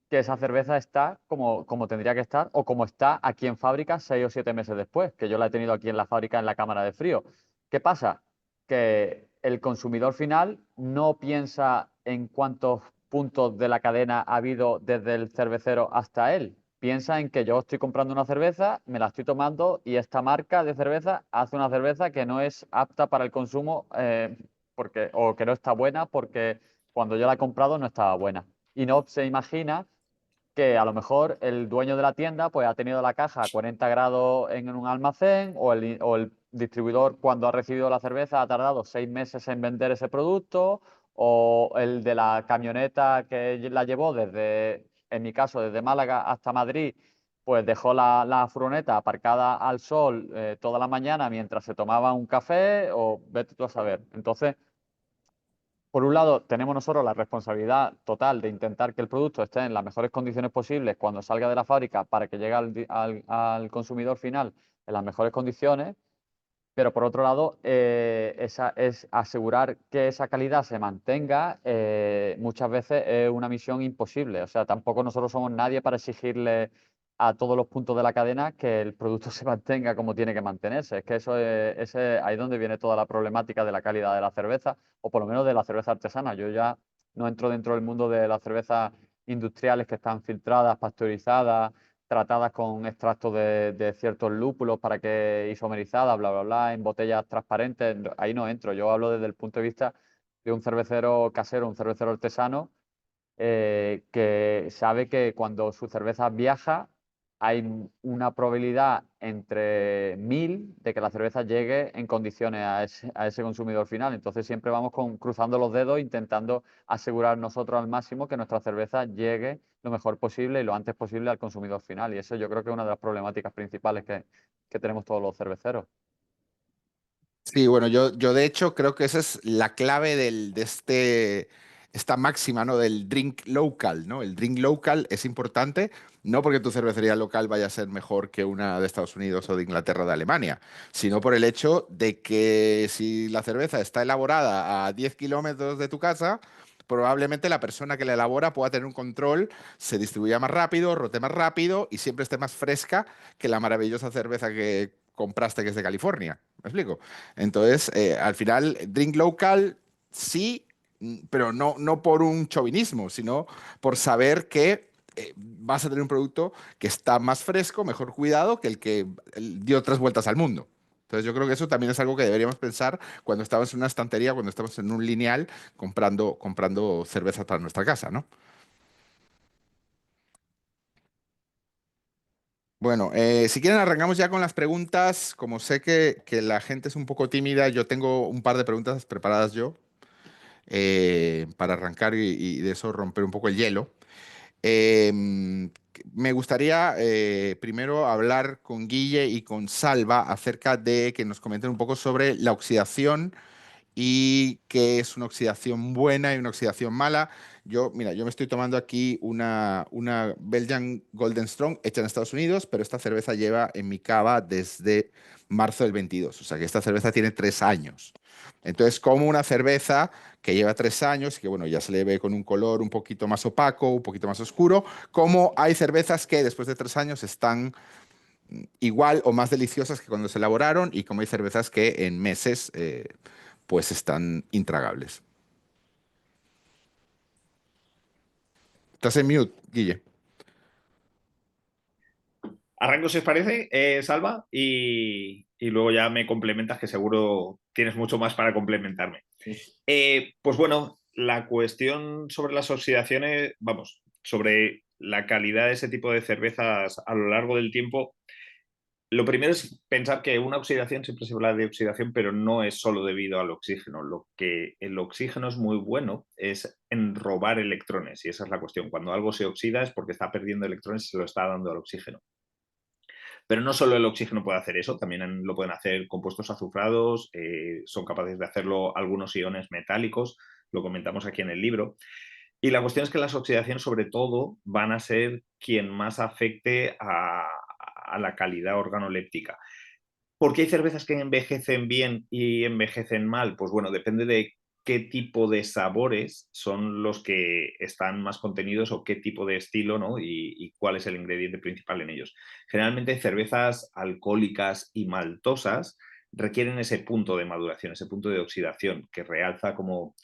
Speaker 5: que esa cerveza está como tendría que estar, o como está aquí en fábrica 6 o 7 meses después, que yo la he tenido aquí en la fábrica en la cámara de frío. ¿Qué pasa? Que el consumidor final no piensa en cuántos puntos de la cadena ha habido desde el cervecero hasta él. Piensa en que yo estoy comprando una cerveza, me la estoy tomando, y esta marca de cerveza hace una cerveza que no es apta para el consumo, o que no está buena porque cuando yo la he comprado no estaba buena. Y no se imagina que a lo mejor el dueño de la tienda pues ha tenido la caja a 40 grados en un almacén, o el distribuidor, cuando ha recibido la cerveza, ha tardado 6 meses en vender ese producto, o el de la camioneta que la llevó desde, en mi caso, desde Málaga hasta Madrid, pues dejó la furgoneta aparcada al sol toda la mañana mientras se tomaba un café, o vete tú a saber. Entonces, por un lado, tenemos nosotros la responsabilidad total de intentar que el producto esté en las mejores condiciones posibles cuando salga de la fábrica, para que llegue al consumidor final en las mejores condiciones, pero por otro lado, esa es asegurar que esa calidad se mantenga. Muchas veces es una misión imposible. O sea, tampoco nosotros somos nadie para exigirle a todos los puntos de la cadena que el producto se mantenga como tiene que mantenerse. Es que ahí es donde viene toda la problemática de la calidad de la cerveza, o por lo menos de la cerveza artesana. Yo ya no entro dentro del mundo de las cervezas industriales que están filtradas, pasteurizadas, tratadas con extractos de ciertos lúpulos para que isomerizadas, bla, bla, bla, en botellas transparentes. Ahí no entro. Yo hablo desde el punto de vista de un cervecero casero, un cervecero artesano, que sabe que cuando su cerveza viaja hay una probabilidad entre 1000 de que la cerveza llegue en condiciones a ese consumidor final. Entonces siempre vamos cruzando los dedos, intentando asegurar nosotros al máximo que nuestra cerveza llegue lo mejor posible y lo antes posible al consumidor final. Y eso yo creo que es una de las problemáticas principales que tenemos todos los cerveceros.
Speaker 1: Sí, bueno, yo de hecho creo que esa es la clave esta máxima, ¿no? Del drink local, ¿no? El drink local es importante, no porque tu cervecería local vaya a ser mejor que una de Estados Unidos o de Inglaterra o de Alemania, sino por el hecho de que si la cerveza está elaborada a 10 kilómetros de tu casa, probablemente la persona que la elabora pueda tener un control, se distribuya más rápido, rote más rápido y siempre esté más fresca que la maravillosa cerveza que compraste que es de California. ¿Me explico? Entonces, al final, drink local, sí, pero no por un chauvinismo, sino por saber que vas a tener un producto que está más fresco, mejor cuidado que el que dio 3 vueltas al mundo. Entonces yo creo que eso también es algo que deberíamos pensar cuando estamos en una estantería, cuando estamos en un lineal comprando cervezas para nuestra casa, ¿no? Bueno, si quieren arrancamos ya con las preguntas. Como sé que la gente es un poco tímida, yo tengo un par de preguntas preparadas yo para arrancar y de eso romper un poco el hielo. Me gustaría primero hablar con Guille y con Salva acerca de que nos comenten un poco sobre la oxidación y qué es una oxidación buena y una oxidación mala. Mira, yo me estoy tomando aquí una Belgian Golden Strong hecha en Estados Unidos, pero esta cerveza lleva en mi cava desde marzo del 22, o sea que esta cerveza tiene 3 años. Entonces, como una cerveza que lleva 3 años, que bueno, ya se le ve con un color un poquito más opaco, un poquito más oscuro, como hay cervezas que después de 3 años están igual o más deliciosas que cuando se elaboraron y como hay cervezas que en meses pues están intragables. Estás en mute, Guille.
Speaker 3: Arranco si os parece, Salva, y luego ya me complementas, que seguro tienes mucho más para complementarme. Pues bueno, la cuestión sobre las oxidaciones, vamos, sobre la calidad de ese tipo de cervezas a lo largo del tiempo, lo primero es pensar que una oxidación, siempre se habla de oxidación, pero no es solo debido al oxígeno. Lo que el oxígeno es muy bueno es en robar electrones, y esa es la cuestión. Cuando algo se oxida es porque está perdiendo electrones y se lo está dando al oxígeno. Pero no solo el oxígeno puede hacer eso, también lo pueden hacer compuestos azufrados, son capaces de hacerlo algunos iones metálicos, lo comentamos aquí en el libro. Y la cuestión es que las oxidaciones, sobre todo, van a ser quien más afecte a la calidad organoléptica. ¿Por qué hay cervezas que envejecen bien y envejecen mal? Pues bueno, depende de qué tipo de sabores son los que están más contenidos o qué tipo de estilo, ¿no? Y cuál es el ingrediente principal en ellos. Generalmente cervezas alcohólicas y maltosas requieren ese punto de maduración, ese punto de oxidación que realza como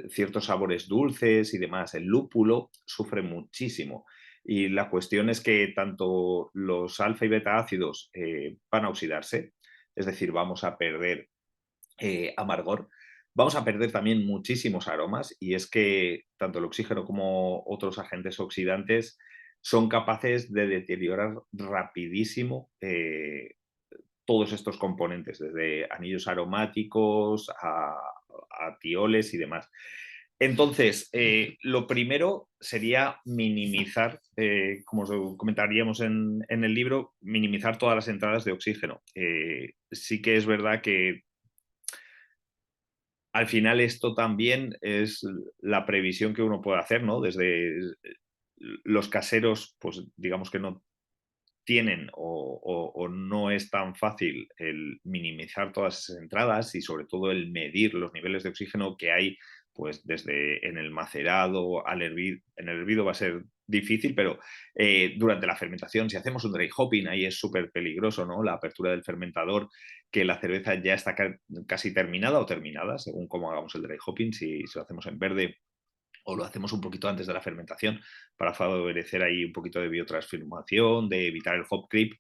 Speaker 3: ciertos sabores dulces y demás. El lúpulo sufre muchísimo. Y la cuestión es que tanto los alfa y beta ácidos van a oxidarse, es decir, vamos a perder amargor, vamos a perder también muchísimos aromas, y es que tanto el oxígeno como otros agentes oxidantes son capaces de deteriorar rapidísimo todos estos componentes, desde anillos aromáticos a tioles y demás. Entonces, lo primero sería minimizar, como os comentaríamos en el libro, minimizar todas las entradas de oxígeno. Sí que es verdad que al final esto también es la previsión que uno puede hacer, ¿no? Desde los caseros, pues digamos que no tienen o no es tan fácil el minimizar todas esas entradas y sobre todo el medir los niveles de oxígeno que hay, pues desde en el macerado al hervir. En el hervido va a ser difícil, pero durante la fermentación, si hacemos un dry hopping, ahí es súper peligroso, ¿no? La apertura del fermentador, que la cerveza ya está casi terminada o terminada, según cómo hagamos el dry hopping, si lo hacemos en verde o lo hacemos un poquito antes de la fermentación para favorecer ahí un poquito de biotransformación, de evitar el hop creep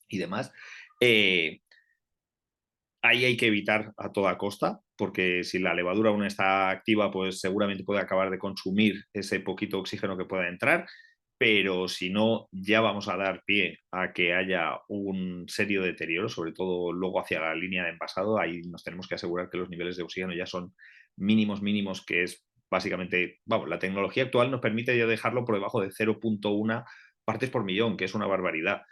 Speaker 3: y demás. Ahí hay que evitar a toda costa, porque si la levadura aún está activa, pues seguramente puede acabar de consumir ese poquito oxígeno que pueda entrar, pero si no, ya vamos a dar pie a que haya un serio deterioro, sobre todo luego hacia la línea de envasado. Ahí nos tenemos que asegurar que los niveles de oxígeno ya son mínimos, que es básicamente, vamos, la tecnología actual nos permite ya dejarlo por debajo de 0,1 partes por millón, que es una barbaridad.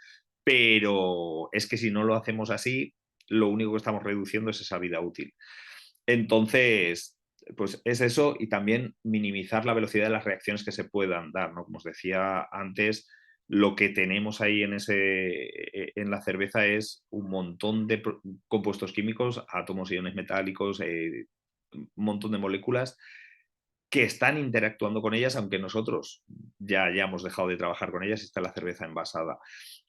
Speaker 3: Pero es que si no lo hacemos así, lo único que estamos reduciendo es esa vida útil. Entonces, pues es eso, y también minimizar la velocidad de las reacciones que se puedan dar, ¿no? Como os decía antes, lo que tenemos ahí en la cerveza es un montón de compuestos químicos, átomos, iones metálicos, un montón de moléculas que están interactuando con ellas, aunque nosotros ya hayamos dejado de trabajar con ellas y está la cerveza envasada.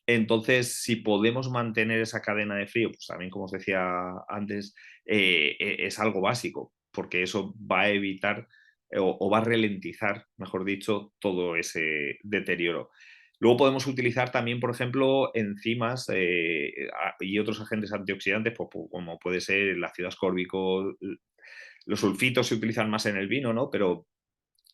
Speaker 3: Entonces, si podemos mantener esa cadena de frío, pues también, como os decía antes, es algo básico, porque eso va a evitar o va a ralentizar, mejor dicho, todo ese deterioro. Luego podemos utilizar también, por ejemplo, enzimas y otros agentes antioxidantes, como puede ser el ácido ascórbico. Los sulfitos se utilizan más en el vino, ¿no? Pero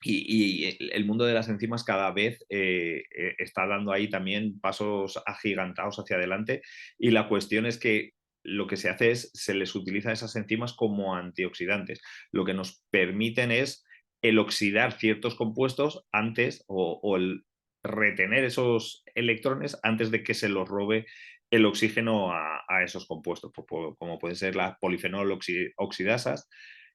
Speaker 3: el mundo de las enzimas cada vez está dando ahí también pasos agigantados hacia adelante, y la cuestión es que lo que se hace es, se les utiliza esas enzimas como antioxidantes. Lo que nos permiten es el oxidar ciertos compuestos antes o el retener esos electrones antes de que se los robe el oxígeno a esos compuestos, como pueden ser las polifenol oxidasas,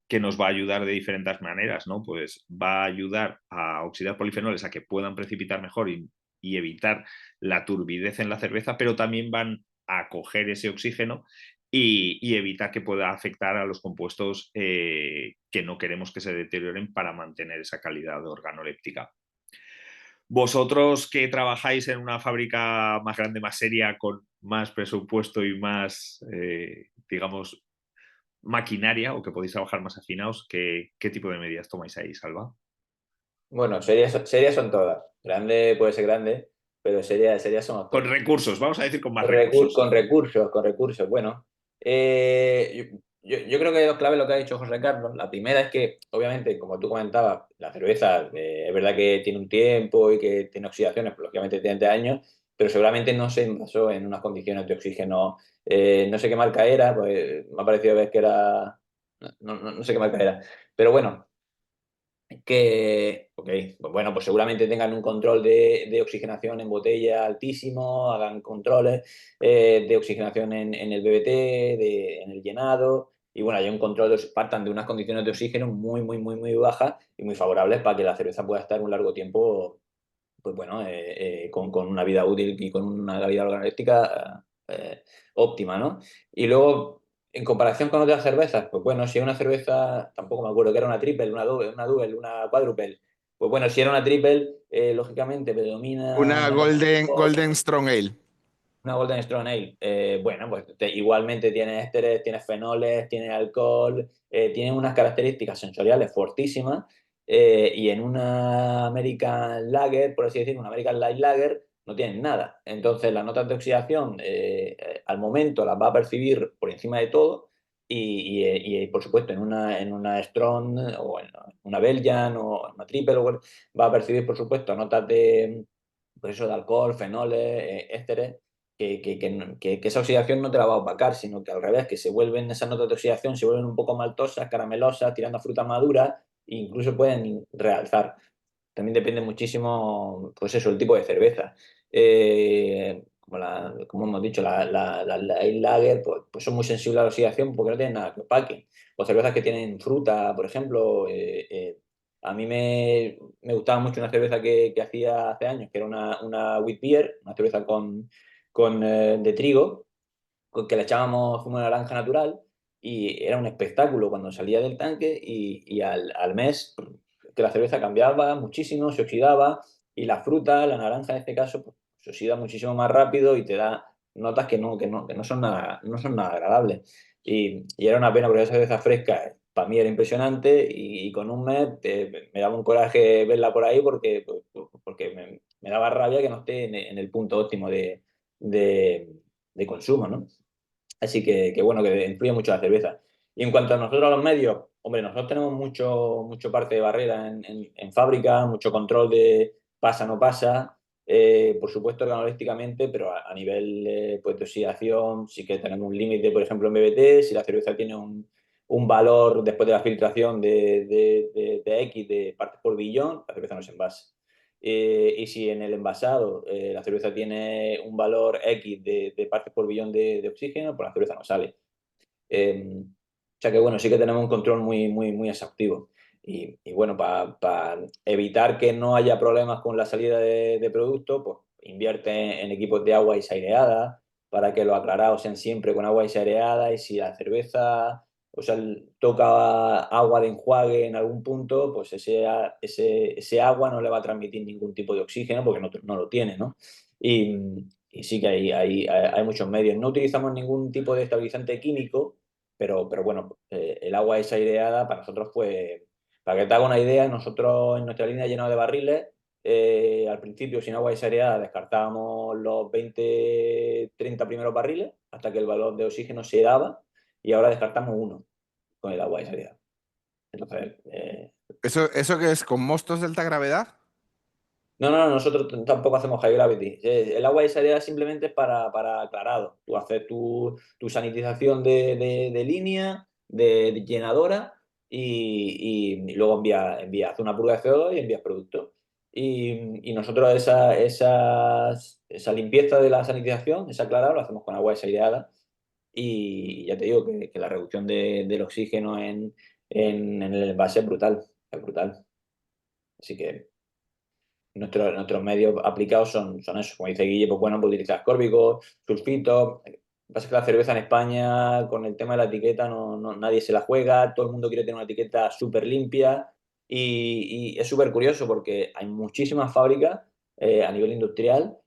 Speaker 3: que nos va a ayudar de diferentes maneras, ¿no? Pues va a ayudar a oxidar polifenoles a que puedan precipitar mejor y evitar la turbidez en la cerveza, pero también van a coger ese oxígeno y evitar que pueda afectar a los compuestos que no queremos que se deterioren para mantener esa calidad organoléptica. Vosotros que trabajáis en una fábrica más grande, más seria, con más presupuesto y más, digamos, maquinaria, o que podéis trabajar más afinados, ¿qué tipo de medidas tomáis ahí, Salva?
Speaker 4: Bueno, serias son todas. Grande puede ser grande, pero serias somos
Speaker 3: Con
Speaker 4: todas.
Speaker 3: recursos, vamos a decir con más recursos.
Speaker 4: Con recursos. Bueno, yo creo que hay dos claves lo que ha dicho José Carlos. La primera es que, obviamente, como tú comentabas, la cerveza es verdad que tiene un tiempo y que tiene oxidaciones, pues, lógicamente tiene 30 años, pero seguramente no se envasó en unas condiciones de oxígeno. No sé qué marca era, pues me ha parecido ver que era... No sé qué marca era. Pero bueno, ok, pues bueno, pues seguramente tengan un control de oxigenación en botella altísimo, hagan controles de oxigenación en el BBT, en el llenado, y bueno, hay un control, partan de unas condiciones de oxígeno muy bajas y muy favorables para que la cerveza pueda estar un largo tiempo, pues bueno, con una vida útil y con una vida organoléptica óptima, ¿no? Y luego, en comparación con otras cervezas, pues bueno, si es una cerveza, tampoco me acuerdo que era una triple, una quadruple, pues bueno, si era una triple, lógicamente predomina
Speaker 1: Una Golden Strong Ale.
Speaker 4: una Golden Strong Ale. Bueno, pues igualmente tiene ésteres, tiene fenoles, tiene alcohol, tiene unas características sensoriales fortísimas, y en una American Lager, por así decirlo, una American Light Lager, no tienen nada. Entonces, las notas de oxidación al momento las va a percibir por encima de todo, y, por supuesto en una Strong o en una Belgian o en una Triple va a percibir, por supuesto, notas de, pues eso, de alcohol, fenoles, ésteres, que esa oxidación no te la va a opacar, sino que al revés, que se vuelven esas notas de oxidación, se vuelven un poco maltosas, caramelosas, tirando a fruta madura, e incluso pueden realzar. También depende muchísimo, pues eso, el tipo de cerveza. Como hemos dicho, la Light Lager, pues son muy sensibles a la oxidación porque no tienen nada que opaquen. O cervezas que tienen fruta, por ejemplo. A mí me gustaba mucho una cerveza que hacía hace años, que era una wheat beer, una cerveza de trigo, que le echábamos zumo de naranja natural, y era un espectáculo cuando salía del tanque, y al mes que la cerveza cambiaba muchísimo, se oxidaba, y la fruta, la naranja en este caso, pues, se oxida muchísimo más rápido y te da notas que no son nada agradables. Y era una pena porque esa cerveza fresca para mí era impresionante, y con un mes me daba un coraje verla por ahí porque me daba rabia que no esté en el punto óptimo de consumo, ¿no? Así que bueno, que influye mucho la cerveza. Y en cuanto a nosotros, a los medios, hombre, nosotros tenemos mucho parte de barrera en fábrica, mucho control de pasa, no pasa, por supuesto organolépticamente, pero a nivel pues, de oxidación sí que tenemos un límite, por ejemplo, en BBT. Si la cerveza tiene un valor después de la filtración de X de partes por billón, la cerveza no se envasa. Y si en el envasado la cerveza tiene un valor X de partes por billón de oxígeno, pues la cerveza no sale. O sea que bueno, sí que tenemos un control muy exhaustivo. Y bueno, para evitar que no haya problemas con la salida de producto, pues invierte en equipos de agua aireada para que los aclarados sean siempre con agua aireada, y si la cerveza o sea, toca agua de enjuague en algún punto, pues ese agua no le va a transmitir ningún tipo de oxígeno porque no lo tiene, ¿no? Y, y sí que hay muchos medios. No utilizamos ningún tipo de estabilizante químico, pero bueno, el agua es aireada para nosotros, pues, para que te haga una idea, nosotros en nuestra línea llena de barriles, al principio sin agua aireada descartábamos los 20-30 primeros barriles hasta que el valor de oxígeno se daba y ahora descartamos uno con el agua aireada. Entonces,
Speaker 1: ¿Eso qué es? ¿Con mostos de alta gravedad?
Speaker 4: no, nosotros tampoco hacemos high gravity. El agua aireada simplemente es para aclarado. Tú haces tu sanitización de línea, de llenadora y luego haces una purga de CO2 y envías producto. Y nosotros esa limpieza de la sanitización, esa aclarado, lo hacemos con agua aireada. Y ya te digo que la reducción del oxígeno en el envase es brutal. Es brutal. Así que nuestros medios aplicados son esos. Como dice Guille, pues bueno, pues utilizar ascórbico, sulfito. Lo que pasa es que la cerveza en España, con el tema de la etiqueta, nadie se la juega, todo el mundo quiere tener una etiqueta súper limpia y es súper curioso porque hay muchísimas fábricas a nivel industrial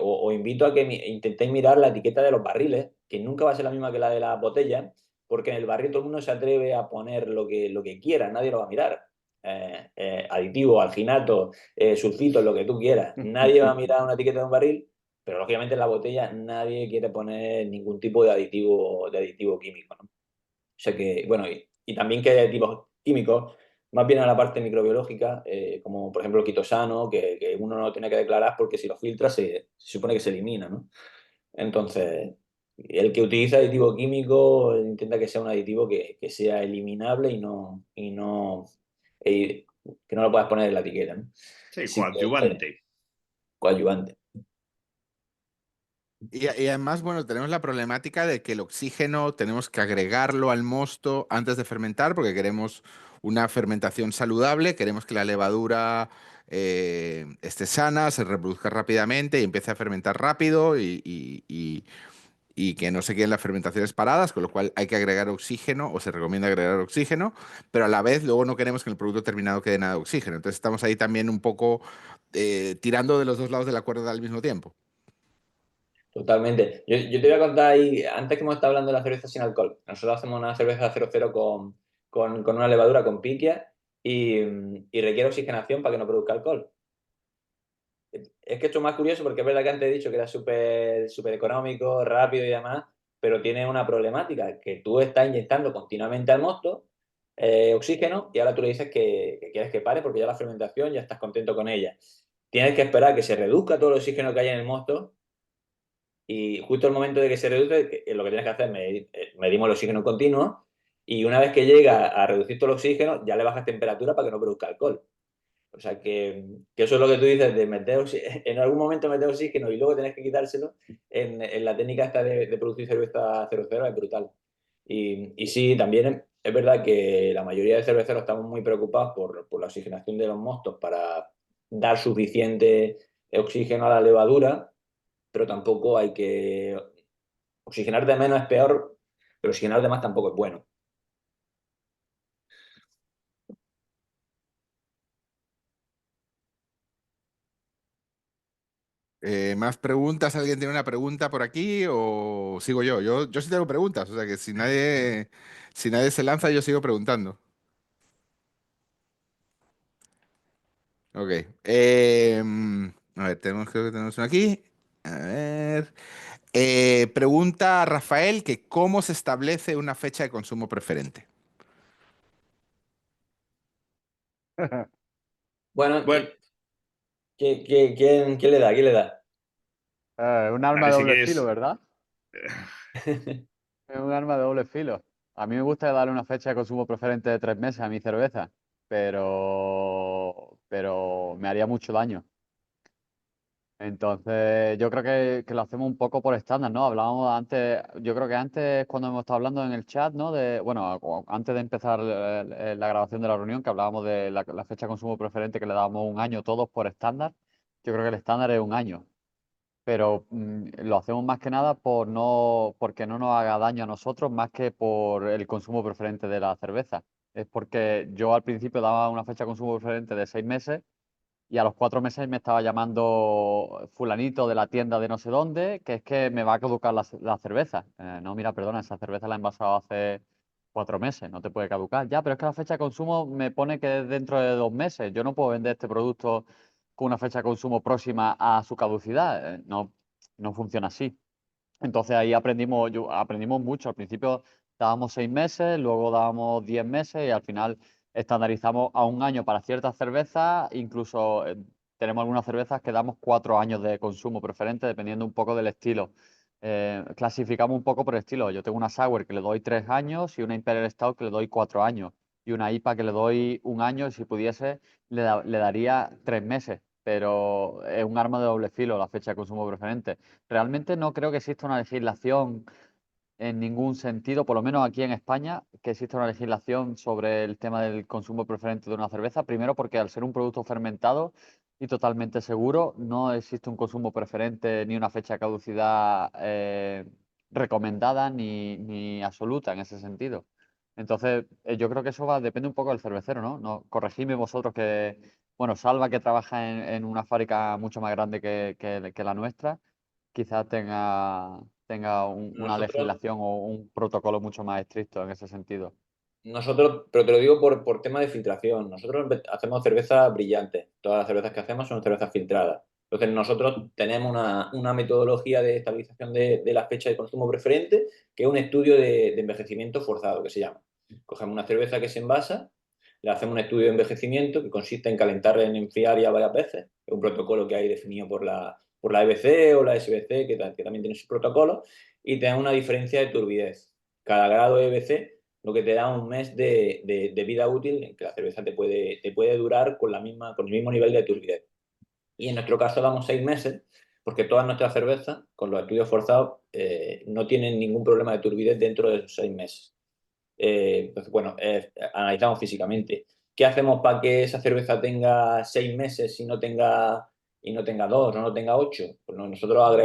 Speaker 4: os invito a que intentéis mirar la etiqueta de los barriles, que nunca va a ser la misma que la de las botellas, porque en el barril todo el mundo se atreve a poner lo que quiera, nadie lo va a mirar. Aditivo, alginato, sulfito, lo que tú quieras. Nadie va a mirar una etiqueta de un barril, pero lógicamente en la botella nadie quiere poner ningún tipo de aditivo químico, ¿no? O sea que, bueno, y también que hay aditivos químicos, más bien a la parte microbiológica, como por ejemplo el quitosano, que uno no tiene que declarar porque si lo filtra se supone que se elimina, ¿no? Entonces, el que utiliza aditivo químico intenta que sea un aditivo que sea eliminable y que no lo puedas poner en la etiqueta, ¿no?
Speaker 3: Sí,
Speaker 4: Sí que
Speaker 3: coadyuvante.
Speaker 4: coadyuvante.
Speaker 1: Y además, bueno, tenemos la problemática de que el oxígeno tenemos que agregarlo al mosto antes de fermentar porque queremos una fermentación saludable, queremos que la levadura esté sana, se reproduzca rápidamente y empiece a fermentar rápido y que no se queden las fermentaciones paradas, con lo cual hay que agregar oxígeno o se recomienda agregar oxígeno, pero a la vez luego no queremos que en el producto terminado quede nada de oxígeno. Entonces estamos ahí también un poco tirando de los dos lados de la cuerda al mismo tiempo.
Speaker 4: Totalmente. Yo te voy a contar ahí, antes que hemos estado hablando de la cerveza sin alcohol, nosotros hacemos una cerveza 00 con una levadura con piquia y requiere oxigenación para que no produzca alcohol. Es que esto es más curioso porque es verdad que antes he dicho que era súper súper económico, rápido y demás, pero tiene una problemática, que tú estás inyectando continuamente al mosto oxígeno y ahora tú le dices que quieres que pare porque ya la fermentación ya estás contento con ella. Tienes que esperar que se reduzca todo el oxígeno que hay en el mosto y justo el momento de que se reduce, lo que tienes que hacer es medimos el oxígeno continuo y una vez que llega a reducir todo el oxígeno, ya le bajas temperatura para que no produzca alcohol. O sea que eso es lo que tú dices de en algún momento meter oxígeno y luego tenés que quitárselo. En la técnica esta de producir cerveza 00 es brutal. Y sí, también es verdad que la mayoría de cerveceros estamos muy preocupados por la oxigenación de los mostos para dar suficiente oxígeno a la levadura, pero tampoco hay que... Oxigenar de menos es peor, pero oxigenar de más tampoco es bueno.
Speaker 1: ¿Más preguntas? ¿Alguien tiene una pregunta por aquí o sigo yo? Yo sí tengo preguntas, o sea que si nadie se lanza, yo sigo preguntando. Ok. A ver, creo que tenemos uno aquí. A ver. Pregunta Rafael que ¿cómo se establece una fecha de consumo preferente?
Speaker 4: Bueno,
Speaker 3: Bueno,
Speaker 4: ¿quién le da? ¿Quién le da?
Speaker 5: Un arma de
Speaker 3: si
Speaker 5: doble filo,
Speaker 3: quieres.
Speaker 5: ¿verdad? Es un arma de doble filo. A mí me gusta darle una fecha de consumo preferente de 3 meses a mi cerveza, pero me haría mucho daño. Entonces, yo creo que lo hacemos un poco por estándar, ¿no? Hablábamos antes, yo creo que antes, cuando hemos estado hablando en el chat, ¿no? Bueno, antes de empezar la grabación de la reunión, que hablábamos de la fecha de consumo preferente que le dábamos un año todos por estándar. Yo creo que el estándar es un año. pero lo hacemos más que nada porque no nos haga daño a nosotros más que por el consumo preferente de la cerveza. Es porque yo al principio daba una fecha de consumo preferente de 6 meses y a los 4 meses me estaba llamando fulanito de la tienda de no sé dónde, que es que me va a caducar la cerveza. No, mira, perdona, esa cerveza la he envasado hace 4 meses, no te puede caducar. Ya, pero es que la fecha de consumo me pone que es dentro de 2 meses. Yo no puedo vender este producto con una fecha de consumo próxima a su caducidad. No, no funciona así. Entonces ahí aprendimos mucho. Al principio dábamos 6 meses, luego dábamos 10 meses y al final estandarizamos a 1 año para ciertas cervezas. Incluso tenemos algunas cervezas que damos 4 años de consumo preferente, dependiendo un poco del estilo. Clasificamos un poco por estilo. Yo tengo una Sour que le doy 3 años y una Imperial Stout que le doy 4 años. Y una IPA que le doy 1 año y si pudiese le daría 3 meses. Pero es un arma de doble filo la fecha de consumo preferente. Realmente no creo que exista una legislación en ningún sentido, por lo menos aquí en España, que exista una legislación sobre el tema del consumo preferente de una cerveza. Primero porque al ser un producto fermentado y totalmente seguro, no existe un consumo preferente ni una fecha de caducidad recomendada ni absoluta en ese sentido. Entonces, yo creo que eso depende un poco del cervecero, ¿no? Corregidme vosotros que, bueno, Salva que trabaja en una fábrica mucho más grande que la nuestra, quizás tenga una
Speaker 4: Nosotros,
Speaker 5: legislación o un protocolo mucho más estricto en ese sentido.
Speaker 4: pero te lo digo por tema de filtración. Nosotros hacemos cerveza brillante. Todas las cervezas que hacemos son cervezas filtradas. Entonces nosotros tenemos una metodología de estabilización de la fecha de consumo preferente, que es un estudio de envejecimiento forzado, que se llama. Cogemos una cerveza que se envasa, le hacemos un estudio de envejecimiento que consiste en calentarla en enfriar ya varias veces. Es un protocolo que hay definido por la EBC o la SBC, que también tiene sus protocolos, y tenemos una diferencia de turbidez. Cada grado de EBC lo que te da un mes de vida útil en que la cerveza te puede durar con el mismo nivel de turbidez. Y en nuestro caso damos 6 meses, porque todas nuestras cervezas, con los estudios forzados, no tienen ningún problema de turbidez dentro de esos 6 meses. Entonces, bueno, analizamos físicamente. ¿Qué hacemos para que esa cerveza tenga 6 meses y no tenga 2, no tenga 8? Pues nosotros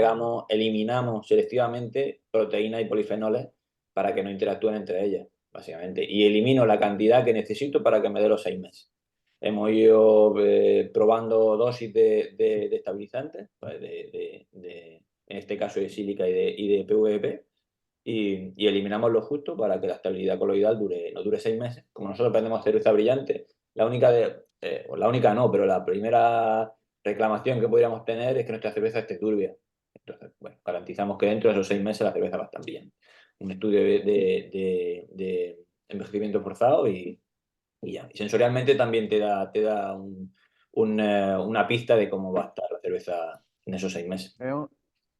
Speaker 4: eliminamos selectivamente proteínas y polifenoles para que no interactúen entre ellas, básicamente. Y elimino la cantidad que necesito para que me dé los 6 meses. Hemos ido probando dosis de estabilizantes, pues, en este caso de sílica y de PVP, y eliminamos lo justo para que la estabilidad coloidal no dure 6 meses. Como nosotros vendemos cerveza brillante, la única no, pero la primera reclamación que podríamos tener es que nuestra cerveza esté turbia. Entonces, bueno, garantizamos que dentro de esos 6 meses la cerveza va a estar bien. Un estudio de envejecimiento forzado y ya. Y sensorialmente también te da una pista de cómo va a estar la cerveza en esos 6 meses.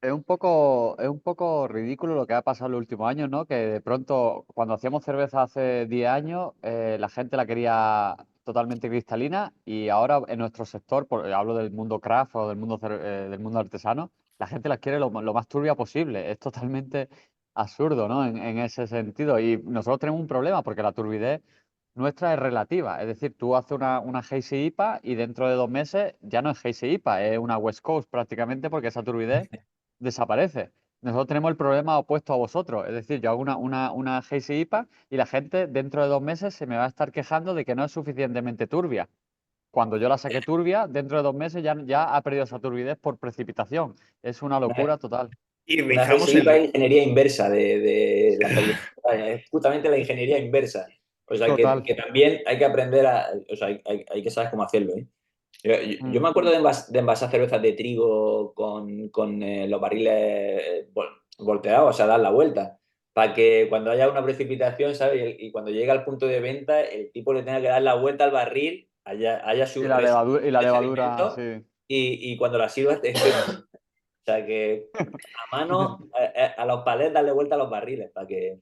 Speaker 5: Es un poco ridículo lo que ha pasado en los últimos años, ¿no? Que de pronto, cuando hacíamos cerveza hace 10 años, la gente la quería totalmente cristalina y ahora en nuestro sector, hablo del mundo craft o del mundo artesano, la gente las quiere lo más turbia posible. Es totalmente absurdo, ¿no? En ese sentido. Y nosotros tenemos un problema porque la turbidez nuestra es relativa. Es decir, tú haces una Hazy IPA y dentro de 2 meses ya no es Hazy IPA, es una West Coast prácticamente porque esa turbidez desaparece. Nosotros tenemos el problema opuesto a vosotros. Es decir, yo hago una Hazy IPA y la gente dentro de 2 meses se me va a estar quejando de que no es suficientemente turbia. Cuando yo la saqué turbia, dentro de 2 meses ya ha perdido esa turbidez por precipitación. Es una locura total.
Speaker 3: Y
Speaker 4: Una
Speaker 3: rijamos
Speaker 4: GSI para
Speaker 3: el...
Speaker 4: ingeniería inversa de la estabilidad. Es justamente la ingeniería inversa. O sea, que,
Speaker 5: Total.
Speaker 4: que también hay que aprender o sea, hay que saber cómo hacerlo, ¿eh? Yo me
Speaker 5: Mm.
Speaker 4: acuerdo de envasar cervezas de trigo con los barriles volteados, o sea, dar la vuelta, para que cuando haya una precipitación, ¿sabes? Y cuando llegue al punto de venta, el tipo le tenga que dar la vuelta al barril, haya
Speaker 5: Y
Speaker 4: su
Speaker 5: la levadura, y la
Speaker 4: de
Speaker 5: levadura,
Speaker 4: sedimento,
Speaker 5: sí.
Speaker 4: y cuando la sirvas, o sea, que a mano, a los palets, darle vuelta a los barriles, para que...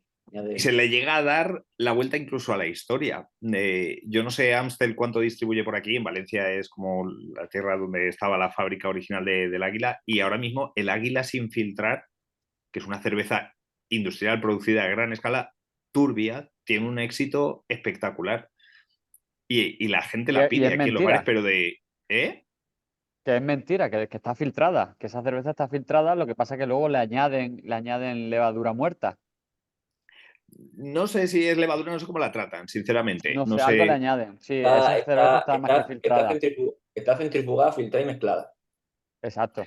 Speaker 3: Se le llega a dar la vuelta incluso a la historia. Yo no sé Amstel cuánto distribuye por aquí, en Valencia es como la tierra donde estaba la fábrica original del Águila, y ahora mismo el Águila sin filtrar, que es una cerveza industrial producida a gran escala, turbia, tiene un éxito espectacular. Y la gente
Speaker 5: Y
Speaker 3: la
Speaker 5: es, y
Speaker 3: pide
Speaker 5: es
Speaker 3: aquí en los bares,
Speaker 5: mentira.
Speaker 3: pero de... ¿Eh?
Speaker 5: Que es mentira, que está filtrada, que esa cerveza está filtrada, lo que pasa es que luego le añaden levadura muerta.
Speaker 3: No sé si es levadura, no sé cómo la tratan, sinceramente.
Speaker 5: No
Speaker 3: No
Speaker 5: sé, algo le
Speaker 3: sé.
Speaker 5: añaden. Sí, esa cerveza está más que filtrada.
Speaker 4: Está centrifugada, filtrada y mezclada.
Speaker 5: Exacto.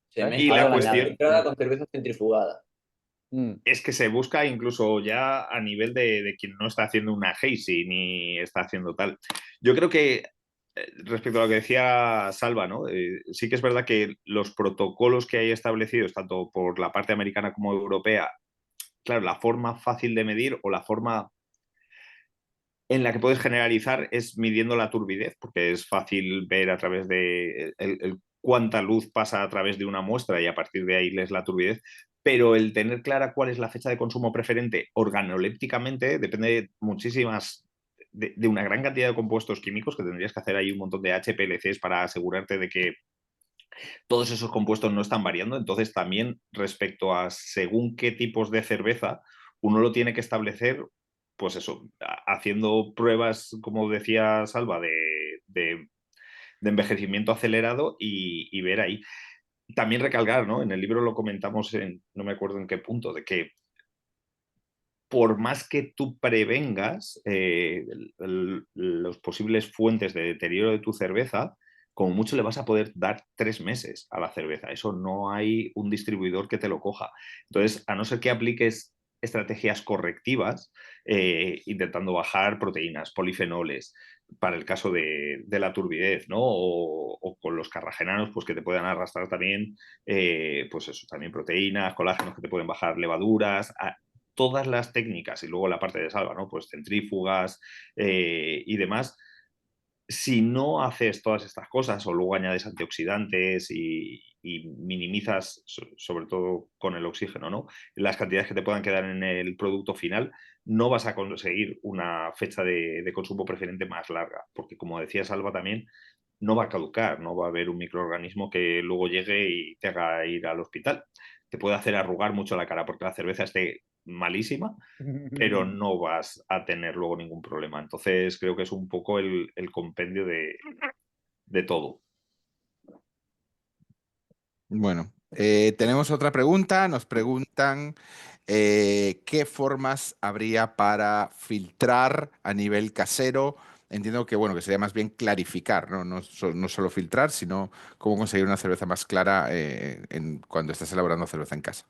Speaker 4: Se
Speaker 5: ¿Ves?
Speaker 3: Y
Speaker 4: mezcla
Speaker 5: Algo
Speaker 3: la
Speaker 5: le
Speaker 4: cerveza
Speaker 5: añaden.
Speaker 3: cuestión
Speaker 4: filtrada con cerveza centrifugada.
Speaker 3: es que se busca incluso ya a nivel de quien no está haciendo una hazy ni está haciendo tal. Yo creo que respecto a lo que decía Salva, ¿no? Sí que es verdad que los protocolos que hay establecidos, tanto por la parte americana como europea, claro, la forma fácil de medir o la forma en la que puedes generalizar es midiendo la turbidez, porque es fácil ver a través de cuánta luz pasa a través de una muestra y a partir de ahí lees la turbidez, pero el tener clara cuál es la fecha de consumo preferente organolépticamente depende de muchísimas, de una gran cantidad de compuestos químicos que tendrías que hacer ahí un montón de HPLCs para asegurarte de que todos esos compuestos no están variando. Entonces también respecto a según qué tipos de cerveza, uno lo tiene que establecer, pues eso, haciendo pruebas, como decía Salva, de envejecimiento acelerado y ver ahí. También recalcar, ¿no? En el libro lo comentamos no me acuerdo en qué punto, de que por más que tú prevengas los posibles fuentes de deterioro de tu cerveza, como mucho le vas a poder dar 3 meses a la cerveza. Eso no hay un distribuidor que te lo coja. Entonces, a no ser que apliques estrategias correctivas, intentando bajar proteínas, polifenoles, para el caso de la turbidez, ¿no? O con los carragenanos, pues que te puedan arrastrar también, pues eso, también proteínas, colágenos que te pueden bajar levaduras, todas las técnicas y luego la parte de Salva, ¿no? Pues centrífugas y demás. Si no haces todas estas cosas o luego añades antioxidantes y minimizas, sobre todo con el oxígeno, ¿no? Las cantidades que te puedan quedar en el producto final, no vas a conseguir una fecha de consumo preferente más larga, porque como decía Salva también, no va a caducar, no va a haber un microorganismo que luego llegue y te haga ir al hospital. Te puede hacer arrugar mucho la cara porque la cerveza esté malísima, pero no vas a tener luego ningún problema. Entonces creo que es un poco el compendio de todo.
Speaker 1: Bueno, tenemos otra pregunta. Nos preguntan qué formas habría para filtrar a nivel casero. Entiendo que bueno, que sería más bien clarificar, ¿no? No solo filtrar, sino cómo conseguir una cerveza más clara cuando estás elaborando cerveza en casa.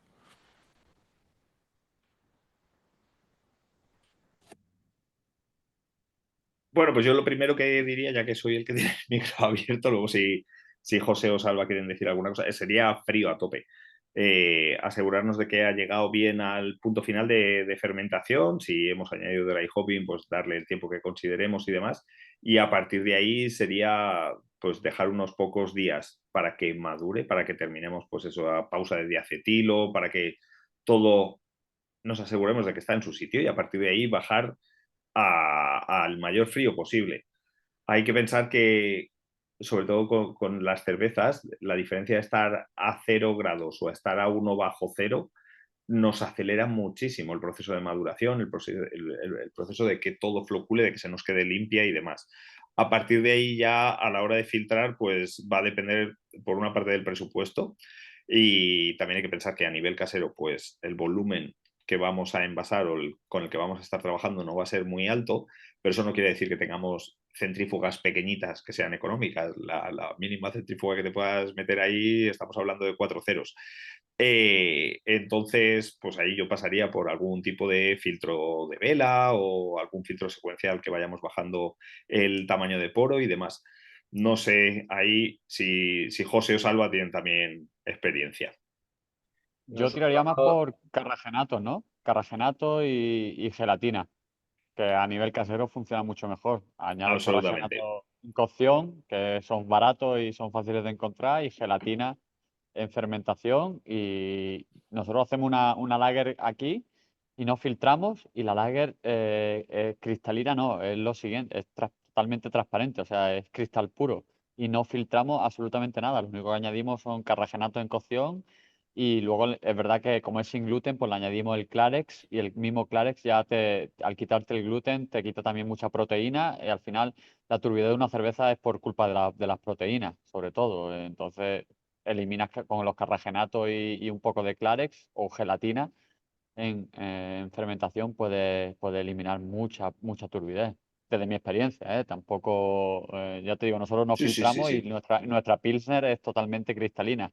Speaker 3: Bueno, pues yo lo primero que diría, ya que soy el que tiene el micro abierto, luego si José o Salva quieren decir alguna cosa, sería frío a tope. Asegurarnos de que ha llegado bien al punto final de fermentación, si hemos añadido dry hopping, pues darle el tiempo que consideremos y demás. Y a partir de ahí sería pues dejar unos pocos días para que madure, para que terminemos pues eso, a pausa de diacetilo, para que todo nos aseguremos de que está en su sitio y a partir de ahí bajar al mayor frío posible. Hay que pensar que, sobre todo con las cervezas, la diferencia de estar a 0 grados o a estar a 1 bajo 0 nos acelera muchísimo el proceso de maduración, el proceso de que todo flocule, de que se nos quede limpia y demás. A partir de ahí ya a la hora de filtrar, pues va a depender por una parte del presupuesto y también hay que pensar que a nivel casero, pues el volumen que vamos a envasar o con el que vamos a estar trabajando no va a ser muy alto, pero eso no quiere decir que tengamos centrífugas pequeñitas que sean económicas. La mínima centrífuga que te puedas meter ahí, estamos hablando de 4 ceros. Entonces, pues ahí yo pasaría por algún tipo de filtro de vela o algún filtro secuencial que vayamos bajando el tamaño de poro y demás. No sé ahí si José o Salva tienen también experiencia.
Speaker 5: Yo tiraría más
Speaker 4: Nosotros,
Speaker 5: por carragenatos, ¿no? Carragenato y gelatina, que a nivel casero funciona mucho mejor. Añades
Speaker 3: Absolutamente.
Speaker 5: carragenato en cocción, que son baratos y son fáciles de encontrar, y gelatina en fermentación. Y nosotros hacemos una lager aquí y no filtramos, y la lager cristalina no, es lo siguiente, es totalmente transparente, o sea, es cristal puro. Y no filtramos absolutamente nada. Lo único que añadimos son carragenato en cocción Y luego es verdad que como es sin gluten, pues le añadimos el Clarex y el mismo Clarex ya al quitarte el gluten te quita también mucha proteína y al final la turbidez de una cerveza es por culpa de las proteínas, sobre todo. Entonces eliminas con los carragenatos y un poco de Clarex o gelatina en fermentación puede eliminar mucha turbidez. Desde mi experiencia, ¿eh? Tampoco, ya te digo, nosotros nos
Speaker 3: Sí, sí, sí,
Speaker 5: filtramos y
Speaker 3: sí.
Speaker 5: nuestra Pilsner es totalmente cristalina.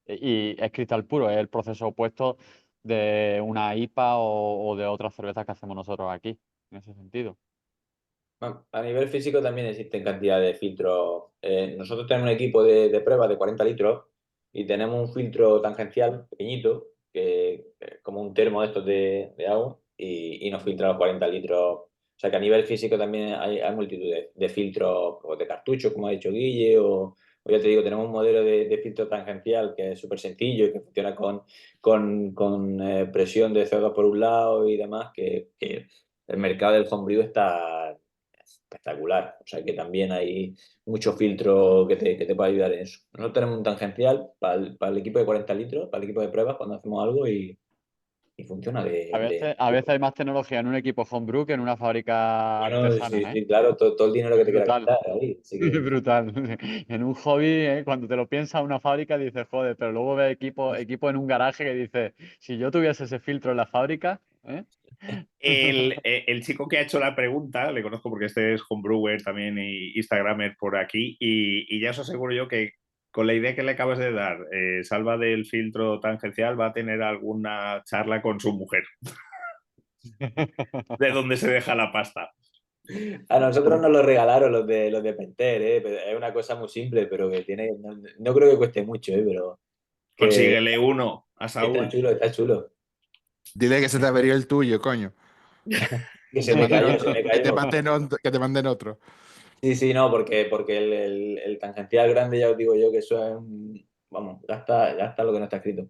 Speaker 5: Y es cristal puro, es el proceso opuesto de una IPA o de otras cervezas que hacemos nosotros aquí, en ese sentido.
Speaker 4: Bueno, a nivel físico también existen cantidad de filtros. Nosotros tenemos un equipo de pruebas de 40 litros y tenemos un filtro tangencial pequeñito, que es como un termo de estos de agua, y nos filtra los 40 litros. O sea que a nivel físico también hay multitud de filtros o de cartuchos, como ha dicho Guille, o ya te digo, tenemos un modelo de filtro tangencial que es súper sencillo y que funciona con presión de CO2 por un lado y demás, que el mercado del homebrew está espectacular. O sea que también hay mucho filtro que te puede ayudar en eso. Nosotros tenemos un tangencial para el equipo de 40 litros, para el equipo de pruebas cuando hacemos algo y funciona
Speaker 5: A veces hay más tecnología en un equipo homebrew que en una fábrica
Speaker 4: Bueno,
Speaker 5: artesana,
Speaker 4: sí,
Speaker 5: ¿eh?
Speaker 4: sí, claro, todo el dinero que te quiera
Speaker 5: Brutal.
Speaker 4: quitar ahí. Así que,
Speaker 5: Brutal. En un hobby, cuando te lo piensas, una fábrica, dices, joder, pero luego ves equipo en un garaje que dice, si yo tuviese ese filtro en la fábrica, ¿eh?
Speaker 3: El chico que ha hecho la pregunta, le conozco porque este es homebrewer también y Instagramer por aquí, y ya os aseguro yo que con la idea que le acabas de dar, Salva del filtro tangencial va a tener alguna charla con su mujer, de dónde se deja la pasta.
Speaker 4: a nosotros nos lo regalaron los de Penter, ¿eh? Pero es una cosa muy simple, pero que tiene. No creo que cueste mucho, ¿eh? Pero que
Speaker 3: Consíguele uno a
Speaker 4: está
Speaker 3: Saúl.
Speaker 4: chulo, está chulo.
Speaker 1: Dile que se te averió el tuyo, coño.
Speaker 4: Que
Speaker 1: Que
Speaker 4: se
Speaker 1: te
Speaker 4: me
Speaker 1: manden
Speaker 4: cayó, se
Speaker 1: otro,
Speaker 4: me
Speaker 1: que te
Speaker 4: cayó.
Speaker 1: manden otro, que te manden otro.
Speaker 4: Sí, sí, no, porque el tangencial grande ya os digo yo que eso es vamos, ya está lo que no está escrito.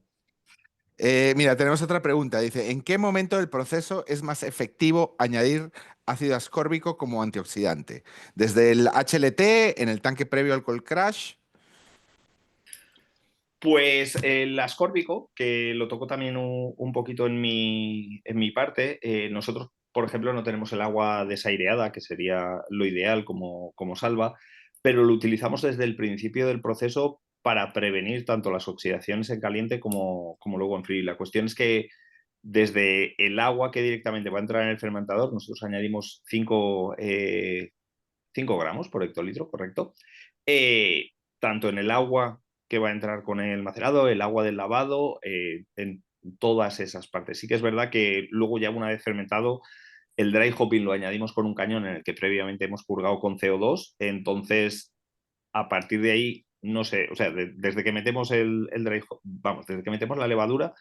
Speaker 1: Mira, tenemos otra pregunta. Dice, ¿en qué momento del proceso es más efectivo añadir ácido ascórbico como antioxidante? ¿Desde el HLT, en el tanque previo al cold crash?
Speaker 3: Pues el ascórbico, que lo toco también un poquito en mi parte, nosotros, por ejemplo, no tenemos el agua desaireada, que sería lo ideal como Salva, pero lo utilizamos desde el principio del proceso para prevenir tanto las oxidaciones en caliente como luego en frío. Y la cuestión es que desde el agua que directamente va a entrar en el fermentador, nosotros añadimos 5 gramos por hectolitro, correcto. Tanto en el agua que va a entrar con el macerado, el agua del lavado, en todas esas partes. Sí que es verdad que luego ya una vez fermentado, el dry hopping lo añadimos con un cañón en el que previamente hemos purgado con CO2, entonces a partir de ahí, no sé, o sea, desde que metemos el dry vamos, desde que metemos la levadura,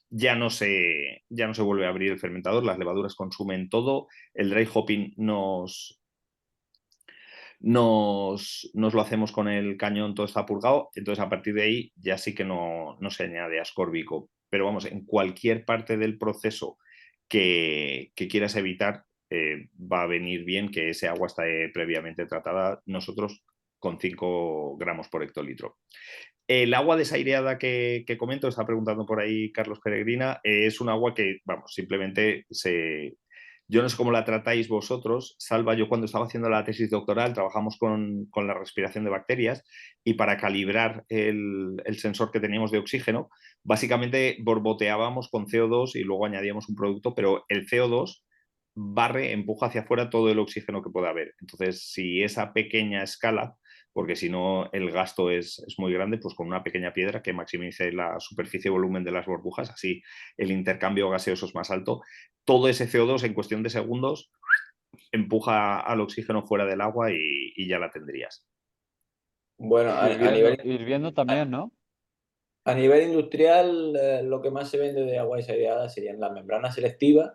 Speaker 3: ya no se vuelve a abrir el fermentador, las levaduras consumen todo, el dry hopping nos lo hacemos con el cañón, todo está purgado, entonces a partir de ahí ya sí que no se añade ascórbico. Pero vamos, en cualquier parte del proceso que quieras evitar, va a venir bien que ese agua esté previamente tratada, nosotros con 5 gramos por hectolitro. El agua desaireada que comento, está preguntando por ahí Carlos Peregrina, es un agua que, vamos, simplemente yo no sé cómo la tratáis vosotros, Salva, yo cuando estaba haciendo la tesis doctoral trabajamos con la respiración de bacterias y para calibrar el sensor que teníamos de oxígeno, básicamente borboteábamos con CO2 y luego añadíamos un producto, pero el CO2 empuja hacia afuera todo el oxígeno que pueda haber. Entonces, si esa pequeña escala, porque si no el gasto es muy grande, pues con una pequeña piedra que maximice la superficie y volumen de las burbujas, así el intercambio gaseoso es más alto. Todo ese CO2 en cuestión de segundos empuja al oxígeno fuera del agua y ya la tendrías.
Speaker 4: Bueno,
Speaker 5: Hirviendo también, ¿no?
Speaker 4: a nivel industrial, lo que más se vende de agua desaireada serían las membranas selectivas,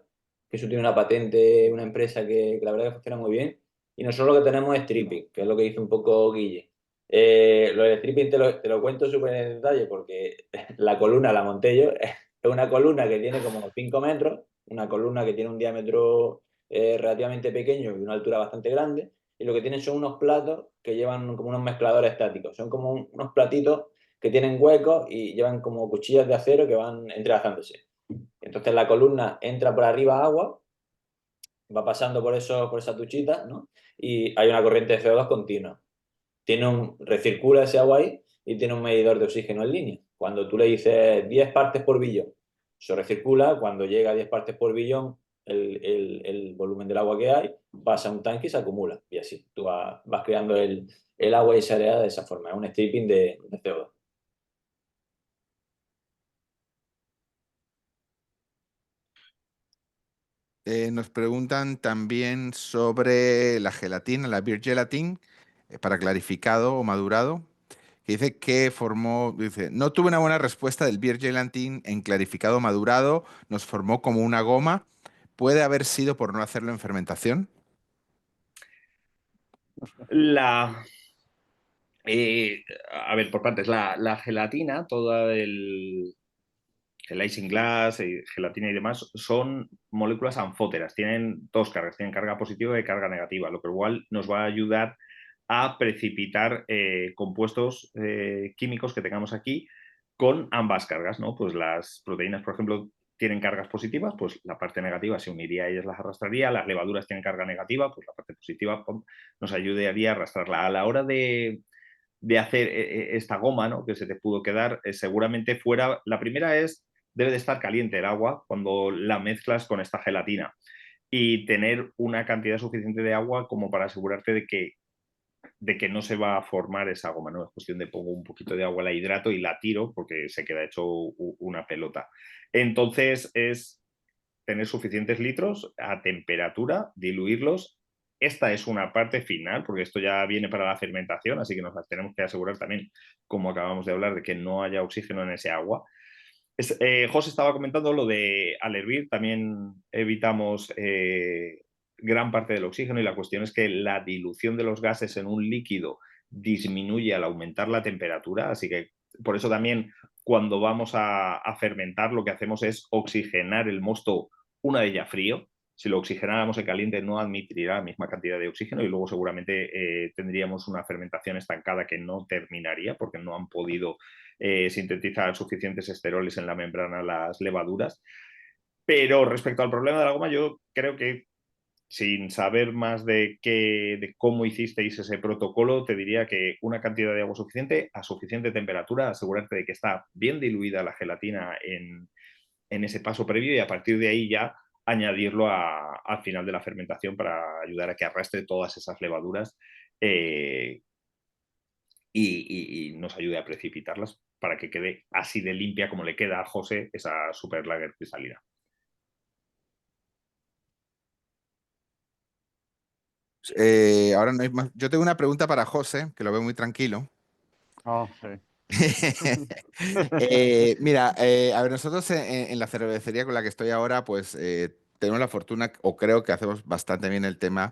Speaker 4: que eso tiene una patente, una empresa que la verdad que funciona muy bien. Y nosotros lo que tenemos es tripping, que es lo que dice un poco Guille. Lo del tripping te lo cuento súper en detalle porque la columna la monté yo. Es una columna que tiene como 5 metros, una columna que tiene un diámetro relativamente pequeño y una altura bastante grande. Y lo que tienen son unos platos que llevan como unos mezcladores estáticos. Son como unos platitos que tienen huecos y llevan como cuchillas de acero que van entrelazándose. Entonces la columna entra por arriba agua, va pasando por esas duchitas, ¿no? Y hay una corriente de CO2 continua. Recircula ese agua ahí y tiene un medidor de oxígeno en línea. Cuando tú le dices 10 partes por billón, se recircula, cuando llega a 10 partes por billón, el volumen del agua que hay pasa a un tanque y se acumula. Y así, tú vas creando el agua y se área de esa forma. Es un stripping de CO2.
Speaker 1: Nos preguntan también sobre la gelatina, la beer gelatin, para clarificado o madurado, que dice que dice, no tuve una buena respuesta del beer gelatin en clarificado o madurado, nos formó como una goma. ¿Puede haber sido por no hacerlo en fermentación?
Speaker 3: La, eh, a ver, por partes, la gelatina, toda el isinglass, gelatina y demás, son moléculas anfóteras, tienen dos cargas, tienen carga positiva y carga negativa, lo que igual nos va a ayudar a precipitar compuestos químicos que tengamos aquí con ambas cargas, ¿no? Pues las proteínas, por ejemplo, tienen cargas positivas, pues la parte negativa se uniría a ellas, las arrastraría, las levaduras tienen carga negativa, pues la parte positiva nos ayudaría a arrastrarla. A la hora de hacer esta goma, ¿no? Que se te pudo quedar, seguramente fuera, la primera debe de estar caliente el agua cuando la mezclas con esta gelatina y tener una cantidad suficiente de agua como para asegurarte de que no se va a formar esa goma, ¿no? Es cuestión de pongo un poquito de agua, la hidrato y la tiro porque se queda hecho una pelota. Entonces es tener suficientes litros a temperatura, diluirlos. Esta es una parte final, porque esto ya viene para la fermentación, así que nos tenemos que asegurar también, como acabamos de hablar, de que no haya oxígeno en ese agua. José estaba comentando lo de al hervir, también evitamos gran parte del oxígeno y la cuestión es que la dilución de los gases en un líquido disminuye al aumentar la temperatura, así que por eso también cuando vamos a fermentar lo que hacemos es oxigenar el mosto una vez ya frío. Si lo oxigenáramos en caliente no admitiría la misma cantidad de oxígeno y luego seguramente tendríamos una fermentación estancada que no terminaría porque no han podido sintetizar suficientes esteroles en la membrana las levaduras. Pero respecto al problema de la goma, yo creo que sin saber más de cómo hicisteis ese protocolo, te diría que una cantidad de agua suficiente a suficiente temperatura, asegurarte de que está bien diluida la gelatina en ese paso previo y a partir de ahí ya añadirlo al final de la fermentación para ayudar a que arrastre todas esas levaduras y nos ayude a precipitarlas para que quede así de limpia como le queda a José esa super lager cristalina.
Speaker 1: Ahora no hay más. Yo tengo una pregunta para José, que lo veo muy tranquilo.
Speaker 5: Oh, sí.
Speaker 1: Mira, a ver, nosotros en la cervecería con la que estoy ahora, pues tenemos la fortuna, o creo que hacemos bastante bien el tema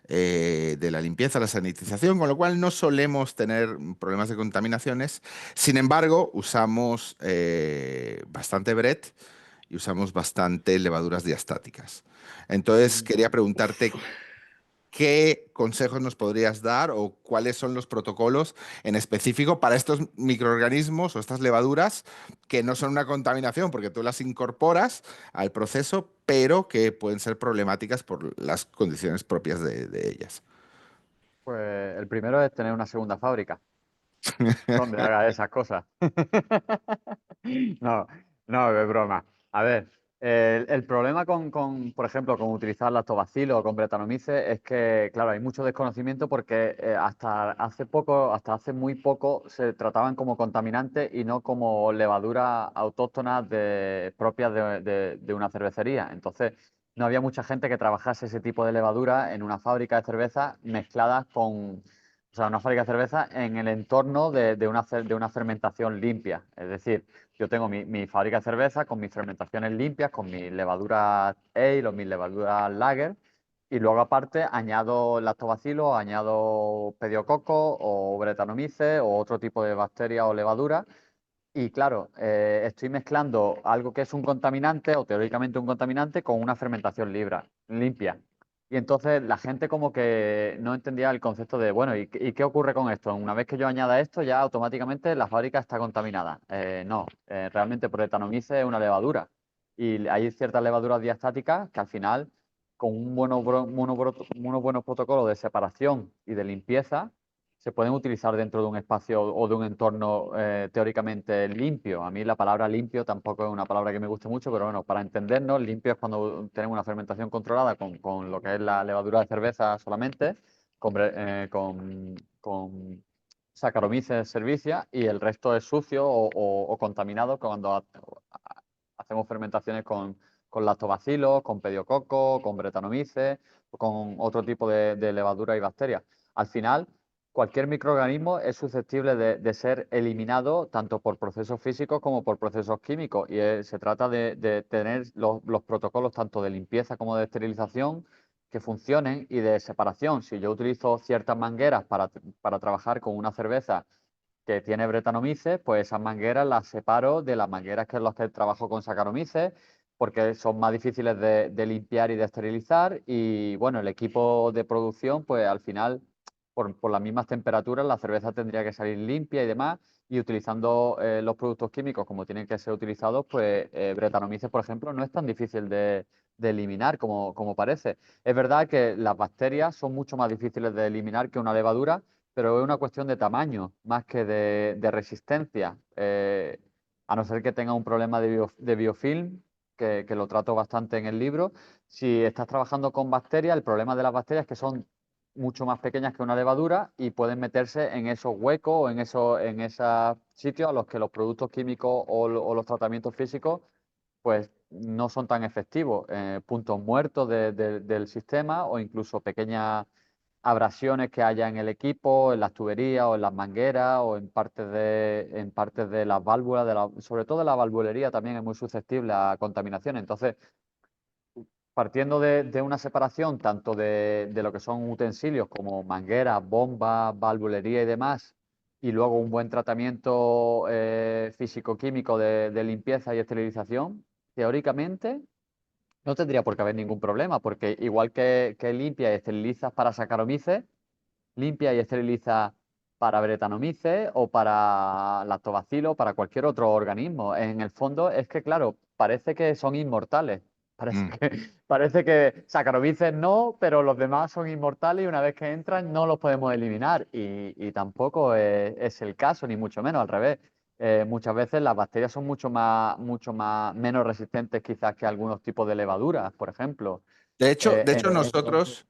Speaker 1: de la limpieza, la sanitización, con lo cual no solemos tener problemas de contaminaciones. Sin embargo, usamos bastante Brett y usamos bastante levaduras diastáticas. Entonces, quería preguntarte ¿qué consejos nos podrías dar o cuáles son los protocolos en específico para estos microorganismos o estas levaduras que no son una contaminación porque tú las incorporas al proceso, pero que pueden ser problemáticas por las condiciones propias de ellas?
Speaker 5: Pues el primero es tener una segunda fábrica donde haga esas cosas. No, no, es broma. A ver, el problema por ejemplo, con utilizar lactobacilo o con Brettanomyces es que, claro, hay mucho desconocimiento porque hasta hace muy poco se trataban como contaminantes y no como levaduras autóctonas propias de una cervecería. Entonces, no había mucha gente que trabajase ese tipo de levadura en una fábrica de cerveza mezcladas con, o sea, una fábrica de cerveza en el entorno de una fermentación limpia. Es decir, yo tengo mi fábrica de cerveza con mis fermentaciones limpias, con mis levaduras ale o mis levaduras lager, y luego aparte añado lactobacilo, añado pediococo o Brettanomyces o otro tipo de bacteria o levadura. Y claro, estoy mezclando algo que es un contaminante o teóricamente un contaminante con una fermentación limpia. Y entonces la gente como que no entendía el concepto de, bueno, ¿y qué ocurre con esto? Una vez que yo añada esto, ya automáticamente la fábrica está contaminada. No, realmente Brettanomyces es una levadura. Y hay ciertas levaduras diastáticas que al final, con unos buenos protocolos de separación y de limpieza, se pueden utilizar dentro de un espacio o de un entorno teóricamente limpio. A mí la palabra limpio tampoco es una palabra que me guste mucho, pero bueno, para entendernos, limpio es cuando tenemos una fermentación controlada con lo que es la levadura de cerveza solamente, con Saccharomyces cerevisiae, y el resto es sucio o contaminado cuando hacemos fermentaciones con lactobacilos, con pediococo, con Brettanomyces, o con otro tipo de levadura y bacterias. Al final, cualquier microorganismo es susceptible de ser eliminado tanto por procesos físicos como por procesos químicos. Y se trata de tener los protocolos tanto de limpieza como de esterilización que funcionen y de separación. Si yo utilizo ciertas mangueras para trabajar con una cerveza que tiene Brettanomyces, pues esas mangueras las separo de las mangueras que en las que trabajo con Saccharomyces, porque son más difíciles de limpiar y de esterilizar. Y bueno, el equipo de producción, pues al final, por las mismas temperaturas, la cerveza tendría que salir limpia y demás. Y utilizando los productos químicos como tienen que ser utilizados, pues Brettanomyces, por ejemplo, no es tan difícil de eliminar como parece. Es verdad que las bacterias son mucho más difíciles de eliminar que una levadura, pero es una cuestión de tamaño más que de resistencia. A no ser que tenga un problema de biofilm, que lo trato bastante en el libro. Si estás trabajando con bacterias, el problema de las bacterias es que son mucho más pequeñas que una levadura y pueden meterse en esos huecos o en esos sitios a los que los productos químicos o los tratamientos físicos pues no son tan efectivos. Puntos muertos del sistema o incluso pequeñas abrasiones que haya en el equipo, en las tuberías o en las mangueras o en partes de las válvulas, sobre todo la valvulería también es muy susceptible a contaminación. Entonces, partiendo de una separación tanto de lo que son utensilios como mangueras, bombas, valvulería y demás, y luego un buen tratamiento físico-químico de limpieza y esterilización, teóricamente no tendría por qué haber ningún problema, porque igual que limpia y esterilizas para Saccharomyces, limpia y esteriliza para Brettanomyces o para lactobacilo, para cualquier otro organismo. En el fondo es que, claro, parece que son inmortales. Parece que Saccharomyces no, pero los demás son inmortales y una vez que entran no los podemos eliminar. Y tampoco es el caso, ni mucho menos, al revés. Muchas veces las bacterias son menos resistentes quizás que algunos tipos de levaduras, por ejemplo.
Speaker 1: De hecho, nosotros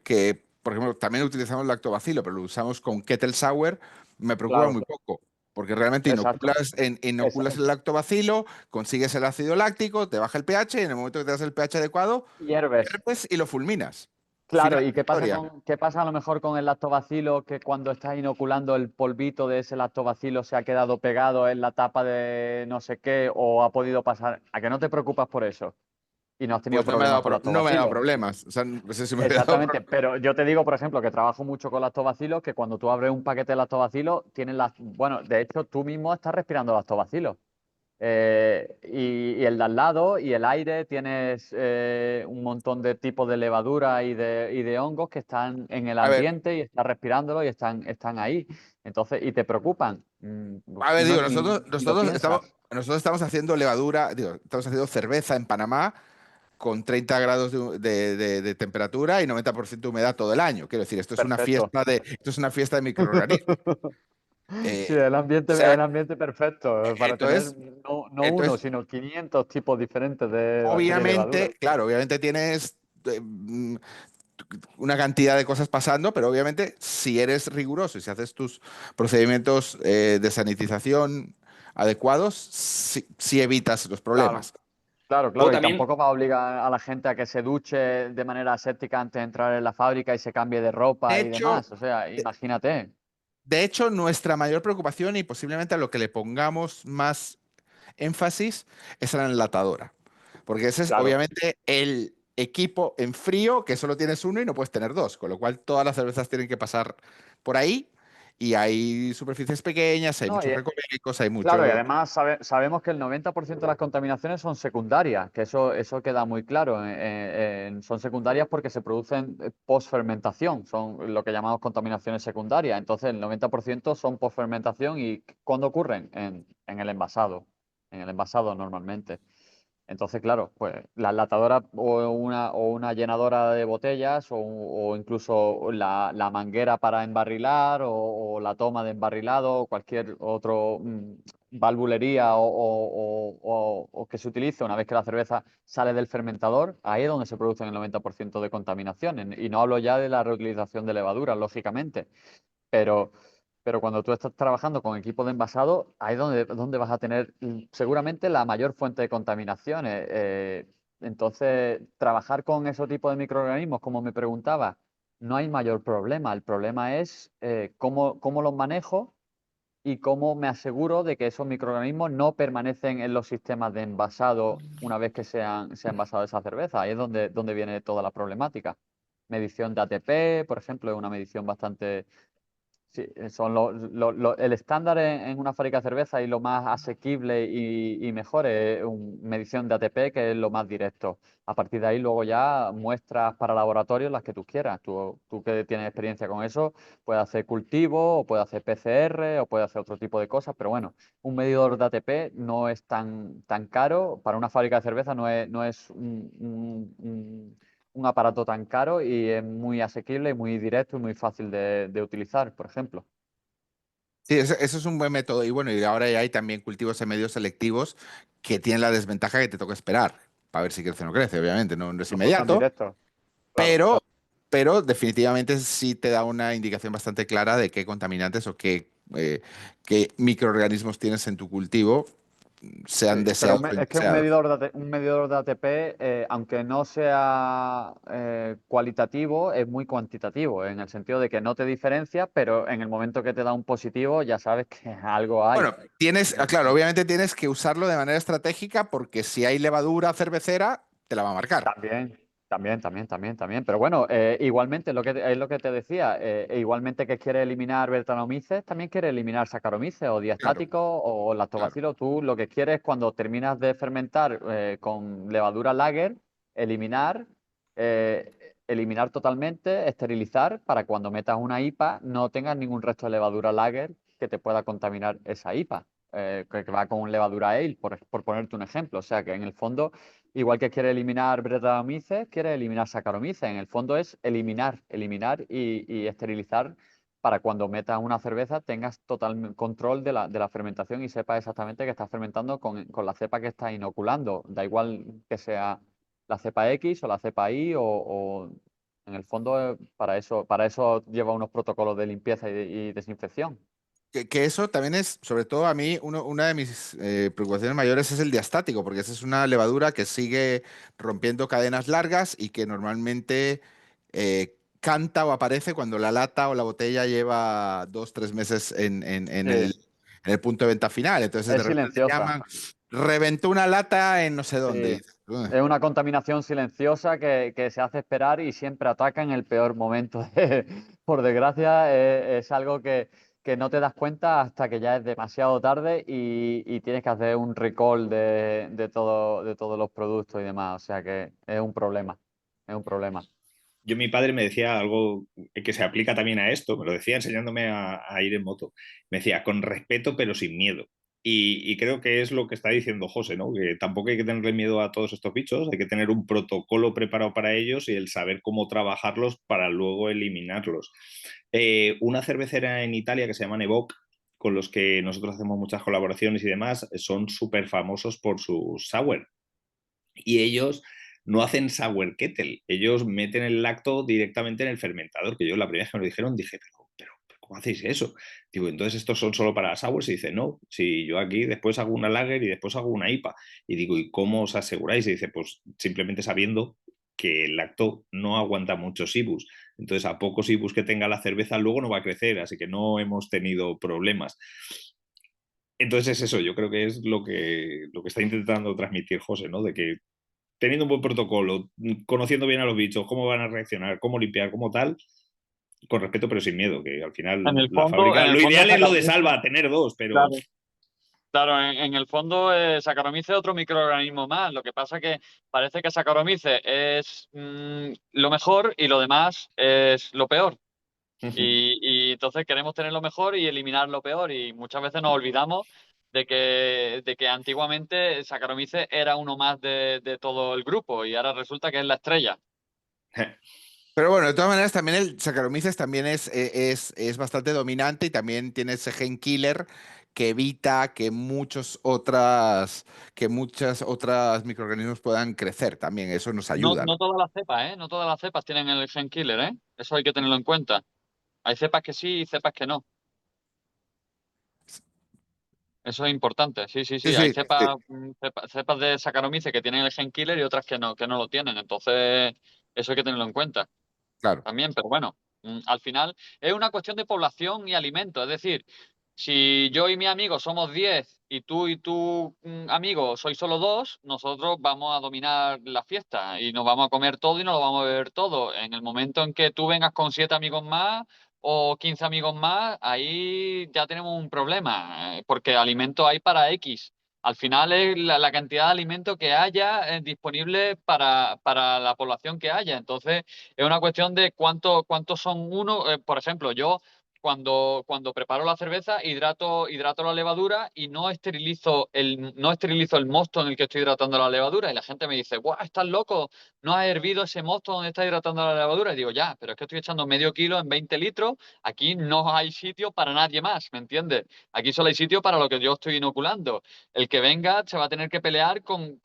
Speaker 1: que, por ejemplo, también utilizamos lactobacilo, pero lo usamos con kettle sour, me preocupa
Speaker 5: Claro,
Speaker 1: muy poco, porque realmente
Speaker 5: exacto.
Speaker 1: inoculas el lactobacilo, consigues el ácido láctico, te baja el pH, y en el momento que te das el pH adecuado,
Speaker 5: Hierbes.
Speaker 1: hierves y lo fulminas.
Speaker 5: Claro,
Speaker 1: Final de
Speaker 5: ¿y
Speaker 1: la historia.
Speaker 5: qué pasa a lo mejor con el lactobacilo, que cuando estás inoculando el polvito de ese lactobacilo se ha quedado pegado en la tapa de no sé qué o ha podido pasar? ¿A que no te preocupas por eso? Y no has tenido
Speaker 1: Pues no me ha
Speaker 5: problemas
Speaker 1: dado,
Speaker 5: con
Speaker 1: no me ha dado
Speaker 5: lactobacilo.
Speaker 1: problemas. O sea, no sé si me ha dado
Speaker 5: Exactamente,
Speaker 1: problemas.
Speaker 5: pero yo te digo, por ejemplo, que trabajo mucho con lactobacilos, que cuando tú abres un paquete de lactobacilos, tienen bueno, de hecho, tú mismo estás respirando lactobacilos. Y el de al lado y el aire, tienes un montón de tipos de levadura y de hongos que están en el
Speaker 1: A ver,
Speaker 5: ambiente y estás respirándolo y están ahí. Entonces, y te preocupan. Uno
Speaker 1: digo,
Speaker 5: ni lo piensa.
Speaker 1: nosotros estamos haciendo levadura, digo, estamos haciendo cerveza en Panamá con 30 grados de temperatura y 90% de humedad todo el año. Quiero decir,
Speaker 5: Perfecto.
Speaker 1: esto es una fiesta de microorganismos.
Speaker 5: Sí,
Speaker 1: Eh,
Speaker 5: el
Speaker 1: o
Speaker 5: ambiente,
Speaker 1: sea,
Speaker 5: el ambiente perfecto para tener
Speaker 1: entonces,
Speaker 5: no uno,
Speaker 1: entonces,
Speaker 5: sino 500 tipos diferentes de bacterias y levaduras.
Speaker 1: obviamente, claro, obviamente tienes una cantidad de cosas pasando, pero obviamente si eres riguroso y si haces tus procedimientos de sanitización adecuados, sí evitas los
Speaker 5: Claro.
Speaker 1: problemas.
Speaker 5: Claro,
Speaker 3: Luego
Speaker 5: claro, y
Speaker 3: también,
Speaker 5: tampoco va a obligar a la gente a que se duche de manera aséptica antes de entrar en la fábrica y se cambie de
Speaker 1: De
Speaker 5: ropa y
Speaker 1: hecho,
Speaker 5: demás. O sea, imagínate.
Speaker 1: De hecho, nuestra mayor preocupación y posiblemente a lo que le pongamos más énfasis es a la enlatadora. Porque ese es
Speaker 5: Claro,
Speaker 1: obviamente el equipo en frío que solo tienes uno y no puedes tener dos. Con lo cual todas las cervezas tienen que pasar por ahí y hay superficies pequeñas, hay
Speaker 5: No,
Speaker 1: muchos recovecos, hay
Speaker 5: claro, y
Speaker 1: mucho...
Speaker 5: además sabemos que el 90% de las contaminaciones son secundarias, que eso queda muy claro. Son secundarias porque se producen post-fermentación, son lo que llamamos contaminaciones secundarias. Entonces, el 90% son post-fermentación y ¿cuándo ocurren? En el envasado normalmente. Entonces, claro, pues la enlatadora o una llenadora de botellas o incluso la manguera para embarrilar o la toma de embarrilado o cualquier otro valvulería o que se utilice una vez que la cerveza sale del fermentador, ahí es donde se producen el 90% de contaminación. Y no hablo ya de la reutilización de levaduras, lógicamente, pero, pero cuando tú estás trabajando con equipos de envasado, ahí es donde vas a tener seguramente la mayor fuente de contaminación. Entonces, trabajar con ese tipo de microorganismos, como me preguntaba, no hay mayor problema. El problema es cómo los manejo y cómo me aseguro de que esos microorganismos no permanecen en los sistemas de envasado una vez que se ha envasado esa cerveza. Ahí es donde viene toda la problemática. Medición de ATP, por ejemplo, es una medición bastante. Sí, son el estándar en una fábrica de cerveza y lo más asequible y mejor es una medición de ATP, que es lo más directo. A partir de ahí luego ya muestras para laboratorio las que tú quieras. Tú que tienes experiencia con eso, puedes hacer cultivo, o puedes hacer PCR, o puedes hacer otro tipo de cosas, pero bueno, un medidor de ATP no es tan caro. Para una fábrica de cerveza no es un aparato tan caro y es muy asequible, y muy directo y muy fácil de utilizar, por ejemplo.
Speaker 1: Sí, eso es un buen método. Y bueno, y ahora ya hay también cultivos en medios selectivos que tienen la desventaja que te toca esperar para ver si crece o no crece, obviamente, no es
Speaker 5: No tan
Speaker 1: inmediato,
Speaker 5: directo. Claro.
Speaker 1: pero, pero definitivamente sí te da una indicación bastante clara de qué contaminantes o qué microorganismos tienes en tu cultivo,
Speaker 5: Sí,
Speaker 1: sean
Speaker 5: pero
Speaker 1: deseados o
Speaker 5: es que un
Speaker 1: indeseados.
Speaker 5: medidor un medidor de ATP, aunque no sea cualitativo, es muy cuantitativo, en el sentido de que no te diferencia, pero en el momento que te da un positivo ya sabes que algo hay.
Speaker 1: Bueno, claro, obviamente tienes que usarlo de manera estratégica porque si hay levadura cervecera, te la va a marcar.
Speaker 5: También. Pero bueno, igualmente es lo que te decía, igualmente que quiere eliminar Brettanomyces, también quiere eliminar Saccharomyces o
Speaker 1: Claro,
Speaker 5: diastáticos o
Speaker 1: claro.
Speaker 5: lactobacillus. Tú lo que quieres cuando terminas de fermentar con levadura lager, eliminar, eliminar totalmente, esterilizar para cuando metas una IPA no tengas ningún resto de levadura lager que te pueda contaminar esa IPA. Que va con levadura ale, por ponerte un ejemplo. O sea que en el fondo, igual que quiere eliminar Brettanomyces, quiere eliminar Saccharomyces. En el fondo es eliminar y esterilizar para cuando metas una cerveza tengas total control de la fermentación y sepas exactamente que estás fermentando con la cepa que estás inoculando. Da igual que sea la cepa X o la cepa Y o en el fondo para eso lleva unos protocolos de limpieza y desinfección.
Speaker 1: Que eso también es, sobre todo a mí, una de mis preocupaciones mayores es el diastático, porque esa es una levadura que sigue rompiendo cadenas largas y que normalmente canta o aparece cuando la lata o la botella lleva 2, 3 meses
Speaker 5: Sí,
Speaker 1: en el punto de venta final. Entonces de
Speaker 5: es
Speaker 1: repente te
Speaker 5: silenciosa.
Speaker 1: llaman, reventó una lata en no sé dónde.
Speaker 5: Sí, es una contaminación silenciosa que se hace esperar y siempre ataca en el peor momento. Por desgracia, es algo que no te das cuenta hasta que ya es demasiado tarde y tienes que hacer un recall de todos los productos y demás. O sea que es un problema, es un problema.
Speaker 3: Mi padre me decía algo que se aplica también a esto, me lo decía enseñándome a ir en moto. Me decía, con respeto pero sin miedo. Y creo que es lo que está diciendo José, ¿no? Que tampoco hay que tenerle miedo a todos estos bichos, hay que tener un protocolo preparado para ellos y el saber cómo trabajarlos para luego eliminarlos. Una cervecera en Italia que se llama Nevoc, con los que nosotros hacemos muchas colaboraciones y demás, son súper famosos por sus sour. Y ellos no hacen sour kettle, ellos meten el lacto directamente en el fermentador, que yo la primera vez que me lo dijeron dije, pero ¿cómo hacéis eso? Digo, entonces estos son solo para sours, y dice, no, si yo aquí después hago una lager y después hago una IPA. Y digo, ¿y cómo os aseguráis? Y dice, pues simplemente sabiendo que el lacto no aguanta muchos IBUs. Entonces, a pocos IBUs que tenga la cerveza, luego no va a crecer, así que no hemos tenido problemas. Entonces, es eso, yo creo que es lo que está intentando transmitir José, ¿no? De que teniendo un buen protocolo, conociendo bien a los bichos, cómo van a reaccionar, cómo limpiar, cómo tal, con respeto pero sin miedo, que al final
Speaker 5: En el
Speaker 3: la
Speaker 5: fondo,
Speaker 3: fábrica,
Speaker 5: en el
Speaker 3: lo
Speaker 5: fondo
Speaker 3: ideal es lo de
Speaker 5: Saccharomyces,
Speaker 3: Salva, tener dos, pero
Speaker 5: claro. Claro, en el fondo Saccharomyces es otro microorganismo más. Lo que pasa que parece que Saccharomyces es lo mejor y lo demás es lo peor. Y entonces queremos tener lo mejor y eliminar lo peor. Y muchas veces nos olvidamos de que antiguamente Saccharomyces era uno más de todo el grupo y ahora resulta que es la estrella.
Speaker 1: Pero bueno, de todas maneras, también el Saccharomyces también es bastante dominante y también tiene ese gen killer que evita que muchas otras microorganismos puedan crecer también. Eso nos
Speaker 5: No,
Speaker 1: ayuda,
Speaker 5: no
Speaker 1: ¿no?
Speaker 5: todas las cepas, ¿eh? No todas las cepas tienen el gen killer, ¿eh? Eso hay que tenerlo en cuenta. Hay cepas que sí y cepas que no. Eso es importante, sí, sí,
Speaker 1: Sí,
Speaker 5: sí. Hay
Speaker 1: sí, sí,
Speaker 5: cepas de Saccharomyces que tienen el gen killer y otras que no lo tienen. Entonces, eso hay que tenerlo en cuenta
Speaker 1: claro.
Speaker 5: también. Pero bueno, al final es una cuestión de población y alimento. Es decir, si yo y mi amigo somos 10 y tu amigo sois solo 2, nosotros vamos a dominar la fiesta y nos vamos a comer todo y nos lo vamos a beber todo. En el momento en que tú vengas con 7 amigos más o 15 amigos más, ahí ya tenemos un problema, porque alimento hay para X. Al final es la cantidad de alimento que haya disponible para la población que haya. Entonces, es una cuestión de cuántos son uno. Por ejemplo, yo cuando preparo la cerveza, hidrato la levadura y no esterilizo el mosto en el que estoy hidratando la levadura. Y la gente me dice, ¡guau, estás loco! ¿No has hervido ese mosto donde estás hidratando la levadura? Y digo, ya, pero es que estoy echando medio kilo en 20 litros. Aquí no hay sitio para nadie más, ¿me entiendes? Aquí solo hay sitio para lo que yo estoy inoculando. El que venga se va a tener que pelear con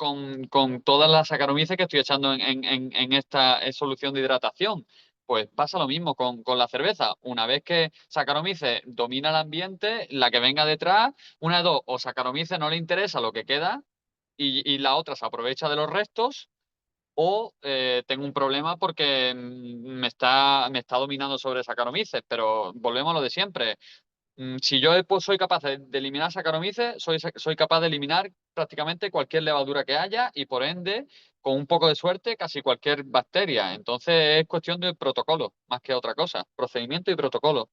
Speaker 5: todas las Saccharomyces que estoy echando en esta solución de hidratación. Pues pasa lo mismo con la cerveza. Una vez que Saccharomyces domina el ambiente, la que venga detrás, una de dos, o Saccharomyces no le interesa lo que queda y la otra se aprovecha de los restos, o tengo un problema porque me está dominando sobre Saccharomyces. Pero volvemos a lo de siempre. Si yo soy capaz de eliminar Saccharomyces, soy capaz de eliminar prácticamente cualquier levadura que haya y por ende, con un poco de suerte, casi cualquier bacteria. Entonces es cuestión de protocolo, más que otra cosa. Procedimiento y protocolo.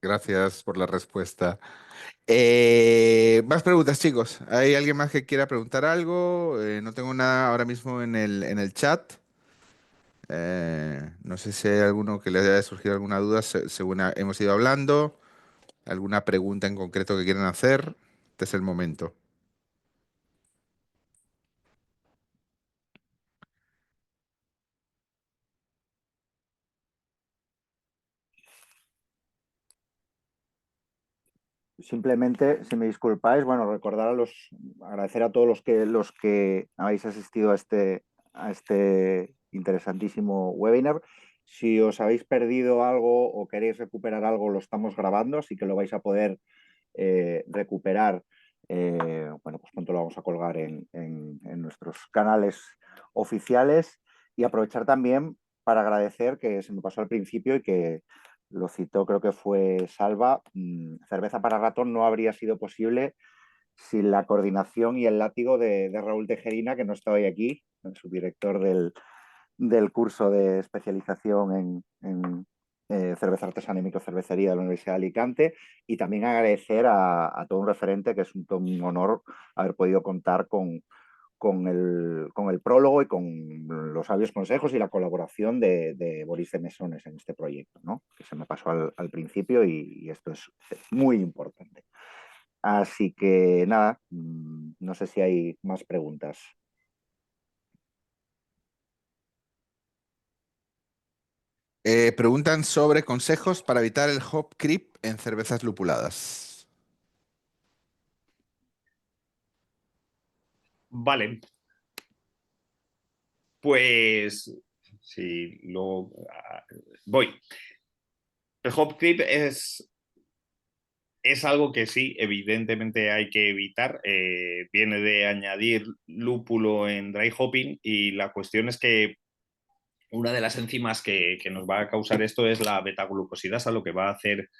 Speaker 1: Gracias por la respuesta. Más preguntas, chicos. ¿Hay alguien más que quiera preguntar algo? No tengo nada ahora mismo en el chat. No sé si hay alguno que le haya surgido alguna duda según hemos ido hablando. ¿Alguna pregunta en concreto que quieran hacer? Este es el momento.
Speaker 2: Simplemente, si me disculpáis, bueno, agradecer a todos los que habéis asistido a este interesantísimo webinar. Si os habéis perdido algo o queréis recuperar algo, lo estamos grabando, así que lo vais a poder recuperar. Bueno, pues pronto lo vamos a colgar en nuestros canales oficiales y aprovechar también para agradecer, que se me pasó al principio y que lo citó, creo que fue Salva, Cerveza para Ratón no habría sido posible sin la coordinación y el látigo de Raúl Tejerina, que no está hoy aquí, subdirector del curso de especialización en cerveza artesana y microcervecería de la Universidad de Alicante, y también agradecer a todo un referente, que es un honor haber podido contar con el prólogo y con los sabios consejos y la colaboración de Boris de Mesones en este proyecto, ¿no? Que se me pasó al principio y esto es muy importante. Así que nada, no sé si hay más preguntas.
Speaker 1: Preguntan sobre consejos para evitar el hop creep en cervezas lupuladas.
Speaker 3: Vale. Pues sí, voy. El hop creep es algo que sí, evidentemente hay que evitar. Viene de añadir lúpulo en dry hopping y la cuestión es que una de las enzimas que nos va a causar esto es la betaglucosidasa, lo que va a hacer,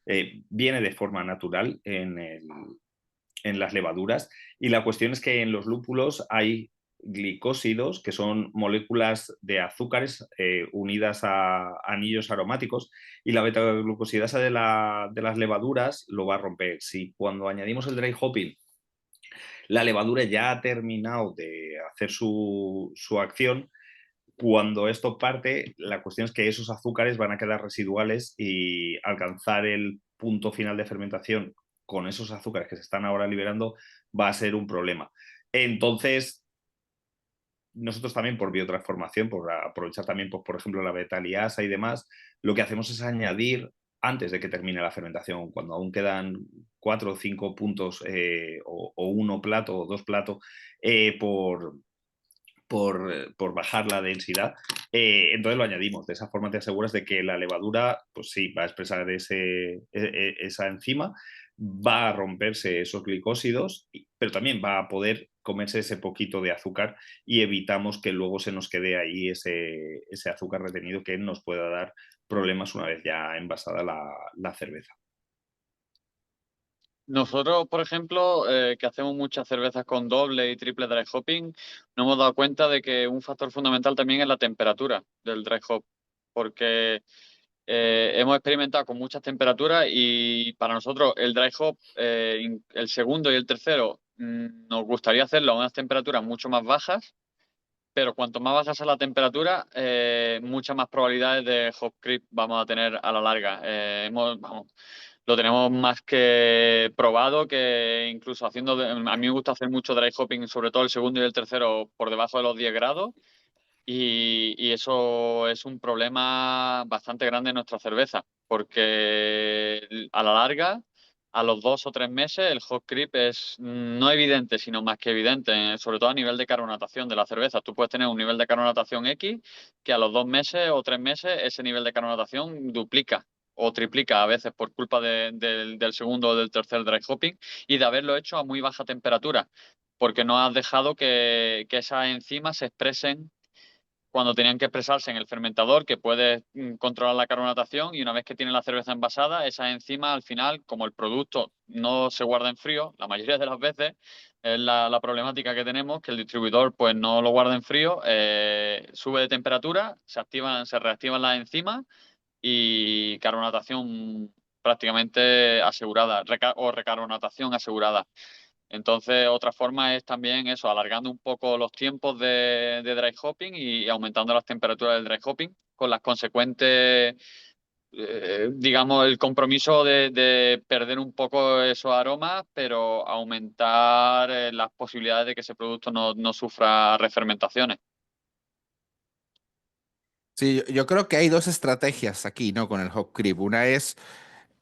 Speaker 3: viene de forma natural en las levaduras y la cuestión es que en los lúpulos hay glicósidos, que son moléculas de azúcares unidas a anillos aromáticos, y la beta-glucosidasa de las levaduras lo va a romper. Si cuando añadimos el dry hopping la levadura ya ha terminado de hacer su acción, cuando esto parte, la cuestión es que esos azúcares van a quedar residuales y alcanzar el punto final de fermentación con esos azúcares que se están ahora liberando va a ser un problema. Entonces, nosotros también por biotransformación, por aprovechar también, pues, por ejemplo, la beta-liasa y demás, lo que hacemos es añadir antes de que termine la fermentación, cuando aún quedan 4 o 5 puntos o 1 plato o 2 platos por bajar la densidad, entonces lo añadimos. De esa forma te aseguras de que la levadura, pues sí, va a expresar esa enzima, va a romperse esos glicósidos, pero también va a poder comerse ese poquito de azúcar y evitamos que luego se nos quede ahí ese azúcar retenido que nos pueda dar problemas una vez ya envasada la cerveza.
Speaker 5: Nosotros, por ejemplo, que hacemos muchas cervezas con doble y triple dry hopping, nos hemos dado cuenta de que un factor fundamental también es la temperatura del dry hop, porque hemos experimentado con muchas temperaturas y para nosotros el dry hop, el segundo y el tercero, nos gustaría hacerlo a unas temperaturas mucho más bajas, pero cuanto más baja sea la temperatura, muchas más probabilidades de hop creep vamos a tener a la larga. Lo tenemos más que probado, que incluso haciendo, a mí me gusta hacer mucho dry hopping, sobre todo el segundo y el tercero por debajo de los 10 grados, y eso es un problema bastante grande en nuestra cerveza, porque a la larga, a los 2 o 3 meses, el hop creep es no evidente, sino más que evidente, sobre todo a nivel de carbonatación de la cerveza. Tú puedes tener un nivel de carbonatación X que a los 2 meses o 3 meses ese nivel de carbonatación duplica o triplica a veces por culpa del segundo o del tercer dry hopping y de haberlo hecho a muy baja temperatura, porque no has dejado que esas enzimas se expresen cuando tenían que expresarse en el fermentador, que puede controlar la carbonatación, y una vez que tiene la cerveza envasada, esas enzimas al final, como el producto no se guarda en frío, la mayoría de las veces es la problemática que tenemos, que el distribuidor pues no lo guarda en frío, sube de temperatura, se reactivan las enzimas y carbonatación prácticamente asegurada, o recarbonatación asegurada. Entonces, otra forma es también eso, alargando un poco los tiempos de dry hopping y aumentando las temperaturas del dry hopping, con las consecuentes, digamos, el compromiso de perder un poco esos aromas, pero aumentar las posibilidades de que ese producto no sufra refermentaciones.
Speaker 1: Sí, yo creo que hay dos estrategias aquí, ¿no? Con el hop creep. Una es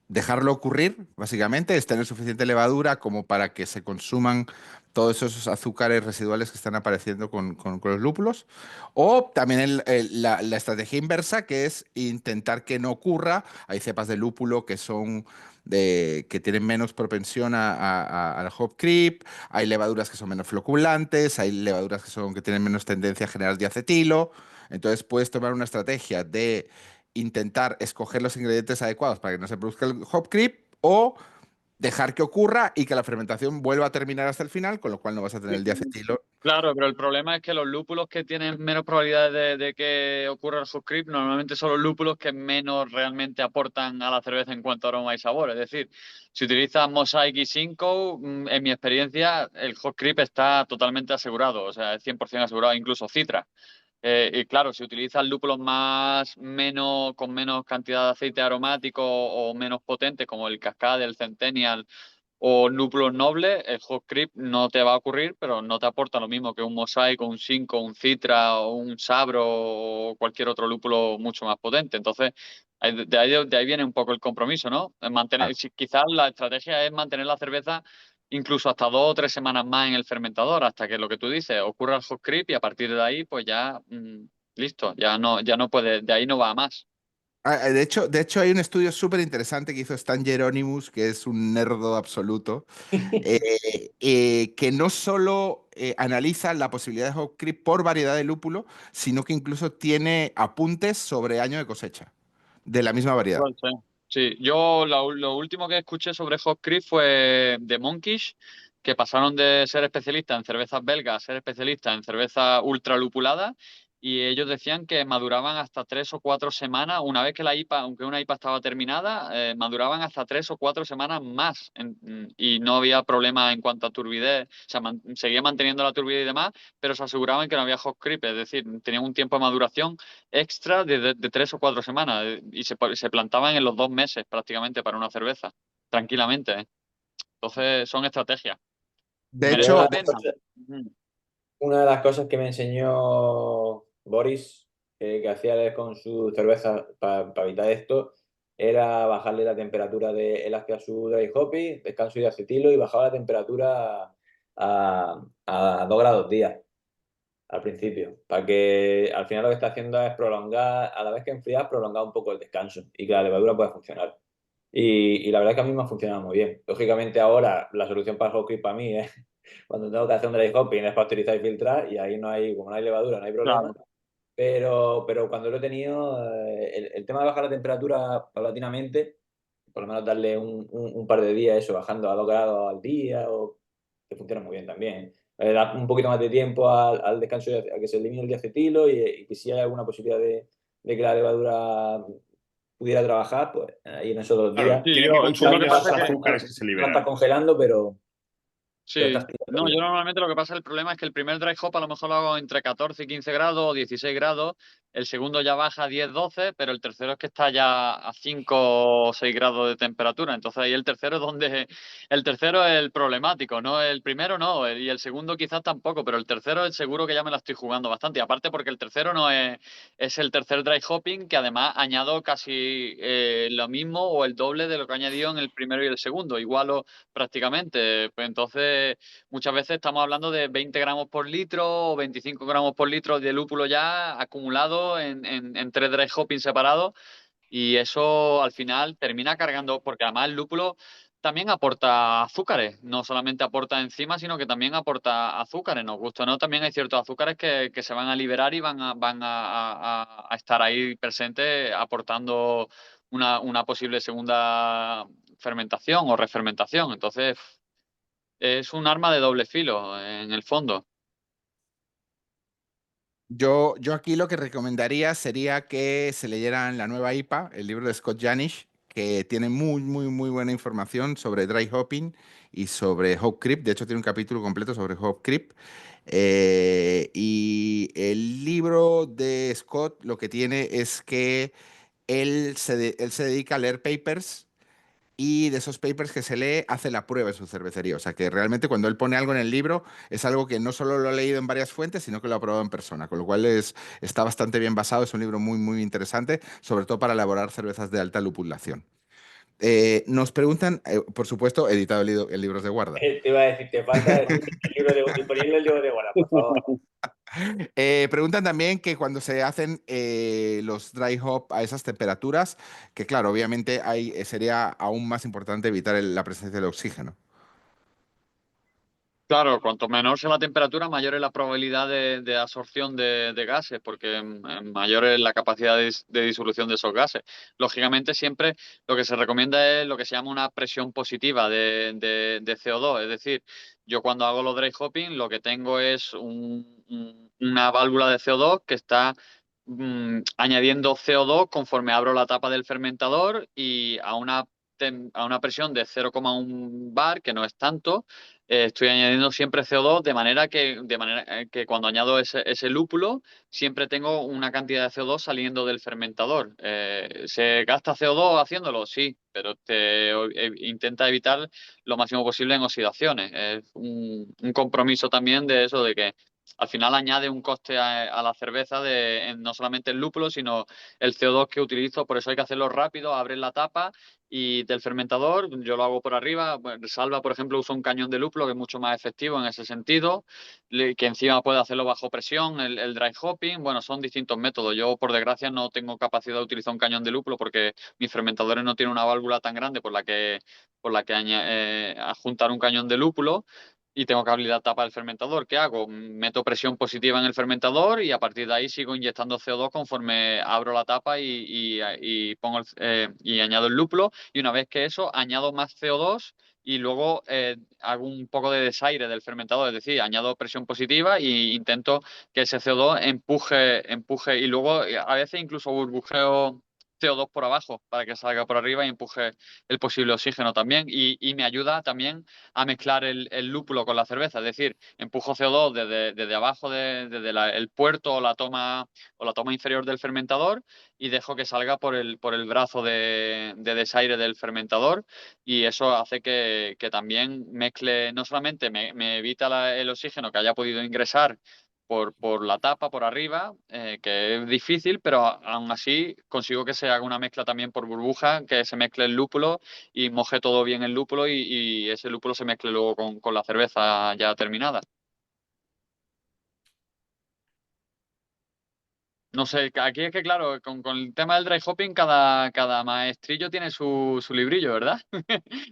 Speaker 1: dejarlo ocurrir, básicamente, es tener suficiente levadura como para que se consuman todos esos azúcares residuales que están apareciendo con los lúpulos. O también la estrategia inversa, que es intentar que no ocurra. Hay cepas de lúpulo que son que tienen menos propensión al hop creep, hay levaduras que son menos floculantes, hay levaduras que tienen menos tendencia a generar diacetilo. Entonces puedes tomar una estrategia de intentar escoger los ingredientes adecuados para que no se produzca el hop creep o dejar que ocurra y que la fermentación vuelva a terminar hasta el final, con lo cual no vas a tener el diacetilo.
Speaker 5: Claro, pero el problema es que los lúpulos que tienen menos probabilidades de que ocurra el hop creep normalmente son los lúpulos que menos realmente aportan a la cerveza en cuanto a aroma y sabor. Es decir, si utilizas Mosaic y Simcoe, en mi experiencia, el hop creep está totalmente asegurado, o sea, es 100% asegurado, incluso Citra. Y claro, si utilizas lúpulos con menos cantidad de aceite aromático o menos potentes, como el Cascade, el Centennial o lúpulos nobles, el hop creep no te va a ocurrir, pero no te aporta lo mismo que un Mosaic, un Simcoe, un Citra o un Sabro o cualquier otro lúpulo mucho más potente. Entonces, de ahí viene un poco el compromiso, ¿no?
Speaker 1: Claro.
Speaker 5: Quizás la estrategia es mantener la cerveza incluso hasta 2 o 3 semanas más en el fermentador, hasta que lo que tú dices ocurra el hot creep y a partir de ahí, pues ya listo, ya no puede, de ahí no va a más.
Speaker 1: De hecho, hay un estudio súper interesante que hizo Stan Hieronymus, que es un nerdo absoluto, que no solo analiza la posibilidad de hop creep por variedad de lúpulo, sino que incluso tiene apuntes sobre año de cosecha de la misma variedad.
Speaker 5: Igual, sí. Sí, yo lo último que escuché sobre hot creep fue de Monkish, que pasaron de ser especialistas en cervezas belgas a ser especialistas en cerveza ultra lupulada, y ellos decían que maduraban hasta 3 o 4 semanas, una vez que la IPA, aunque una IPA estaba terminada, maduraban hasta 3 o 4 semanas más y no había problema en cuanto a turbidez, o sea, seguía manteniendo la turbidez y demás, pero se aseguraban que no había hot creep, es decir, tenían un tiempo de maduración extra de 3 o 4 semanas y se plantaban en los 2 meses prácticamente para una cerveza, tranquilamente, ¿eh? Entonces son estrategias.
Speaker 1: De
Speaker 5: ¿Merece
Speaker 1: hecho,
Speaker 5: la pena? Ujú.
Speaker 4: Una de las cosas que me enseñó Boris, que hacía él con su cerveza para evitar esto, era bajarle la temperatura del lácteo a su dry hoppy, descanso y de acetilo, y bajaba la temperatura a 2 grados día al principio, para que al final lo que está haciendo es prolongar, a la vez que enfrías, prolongar un poco el descanso y que la levadura pueda funcionar. Y la verdad es que a mí me ha funcionado muy bien. Lógicamente ahora la solución para el hot creep para mí es cuando tengo que hacer un dry hopping es pasteurizar y filtrar y ahí no hay, como no hay levadura, no hay problema.
Speaker 5: Claro.
Speaker 4: Pero cuando lo he tenido, el tema de bajar la temperatura paulatinamente, por lo menos darle un par de días eso, bajando a 2 grados al día, que funciona muy bien también. Da un poquito más de tiempo al descanso, a que se elimine el diacetilo y que si hay alguna posibilidad de que la levadura pudiera trabajar, pues ahí en esos 2
Speaker 3: Claro,
Speaker 4: días.
Speaker 5: Sí,
Speaker 3: tiene que
Speaker 5: lo
Speaker 3: consumir
Speaker 5: que pasa
Speaker 3: esos
Speaker 5: es que
Speaker 3: azúcares que se
Speaker 4: No la estás
Speaker 3: liberan.
Speaker 4: congelando, pero
Speaker 5: sí,
Speaker 4: estás tirando
Speaker 5: no, yo
Speaker 4: bien.
Speaker 5: normalmente lo que pasa, el problema es que el primer dry hop a lo mejor lo hago entre 14 y 15 grados o 16 grados, el segundo ya baja a 10, 12, pero el tercero es que está ya a 5 o 6 grados de temperatura, entonces ahí el tercero es donde, el tercero es el problemático, ¿no? El primero no, y el segundo quizás tampoco, pero el tercero es seguro que ya me la estoy jugando bastante, y aparte porque el tercero no es el tercer dry hopping, que además añado casi lo mismo o el doble de lo que he añadido en el primero y el segundo, igual prácticamente. Pues entonces, muchas veces estamos hablando de 20 gramos por litro o 25 gramos por litro de lúpulo ya acumulado en 3 dry hopping separados. Y eso al final termina cargando, porque además el lúpulo también aporta azúcares, no solamente aporta enzimas, sino que también aporta azúcares. Nos gusta o no, también hay ciertos azúcares que se van a liberar y van a estar ahí presentes aportando una posible segunda fermentación o refermentación. Entonces, es un arma de doble filo en el fondo.
Speaker 1: yo aquí lo que recomendaría sería que se leyeran la nueva IPA, el libro de Scott Janish, que tiene muy, muy, muy buena información sobre dry hopping y sobre hop creep. De hecho, tiene un capítulo completo sobre hop creep. Y el libro de Scott lo que tiene es que él se dedica a leer papers y de esos papers que se lee hace la prueba en su cervecería. O sea que realmente cuando él pone algo en el libro es algo que no solo lo ha leído en varias fuentes, sino que lo ha probado en persona, con lo cual está bastante bien basado. Es un libro muy, muy interesante, sobre todo para elaborar cervezas de alta lupulación. Nos preguntan, por supuesto, editado en libros de guarda.
Speaker 4: Te iba a decir, te falta decir el libro disponible el libro de Guara, por favor.
Speaker 1: Preguntan también que cuando se hacen los dry hop a esas temperaturas, que claro, obviamente sería aún más importante evitar la presencia de oxígeno.
Speaker 5: Claro, cuanto menor sea la temperatura, mayor es la probabilidad de absorción de gases, porque mayor es la capacidad de disolución de esos gases. Lógicamente, siempre lo que se recomienda es lo que se llama una presión positiva de CO2. Es decir, yo cuando hago los dry hopping, lo que tengo es una válvula de CO2 que está añadiendo CO2 conforme abro la tapa del fermentador y a una presión de 0,1 bar, que no es tanto. Estoy añadiendo siempre CO2 de manera que cuando añado ese lúpulo siempre tengo una cantidad de CO2 saliendo del fermentador. ¿Se gasta CO2 haciéndolo? Sí, pero intenta evitar lo máximo posible en oxidaciones. Es un compromiso también de eso, de que al final añade un coste a la cerveza no solamente el lúpulo, sino el CO2 que utilizo. Por eso hay que hacerlo rápido, abres la tapa y del fermentador, yo lo hago por arriba. Bueno, Salva, por ejemplo, usa un cañón de lúpulo que es mucho más efectivo en ese sentido, que encima puede hacerlo bajo presión, el dry hopping. Bueno, son distintos métodos. Yo, por desgracia, no tengo capacidad de utilizar un cañón de lúpulo porque mis fermentadores no tienen una válvula tan grande por la que adjuntar un cañón de lúpulo. Y tengo que abrir la tapa del fermentador. ¿Qué hago? Meto presión positiva en el fermentador y a partir de ahí sigo inyectando CO2 conforme abro la tapa y añado el lúpulo. Y una vez que eso, añado más CO2 y luego hago un poco de desaire del fermentador, es decir, añado presión positiva e intento que ese CO2 empuje y luego a veces incluso burbujeo CO2 por abajo para que salga por arriba y empuje el posible oxígeno también y me ayuda también a mezclar el lúpulo con la cerveza, es decir, empujo CO2 desde abajo, desde el puerto o la toma inferior del fermentador y dejo que salga por el brazo de desaire del fermentador y eso hace que también mezcle, no solamente me evita el oxígeno que haya podido ingresar por la tapa, por arriba, que es difícil, pero aún así consigo que se haga una mezcla también por burbuja, que se mezcle el lúpulo y moje todo bien el lúpulo y ese lúpulo se mezcle luego con la cerveza ya terminada. No sé, aquí es que claro, con el tema del dry hopping, cada maestrillo tiene su librillo, ¿verdad?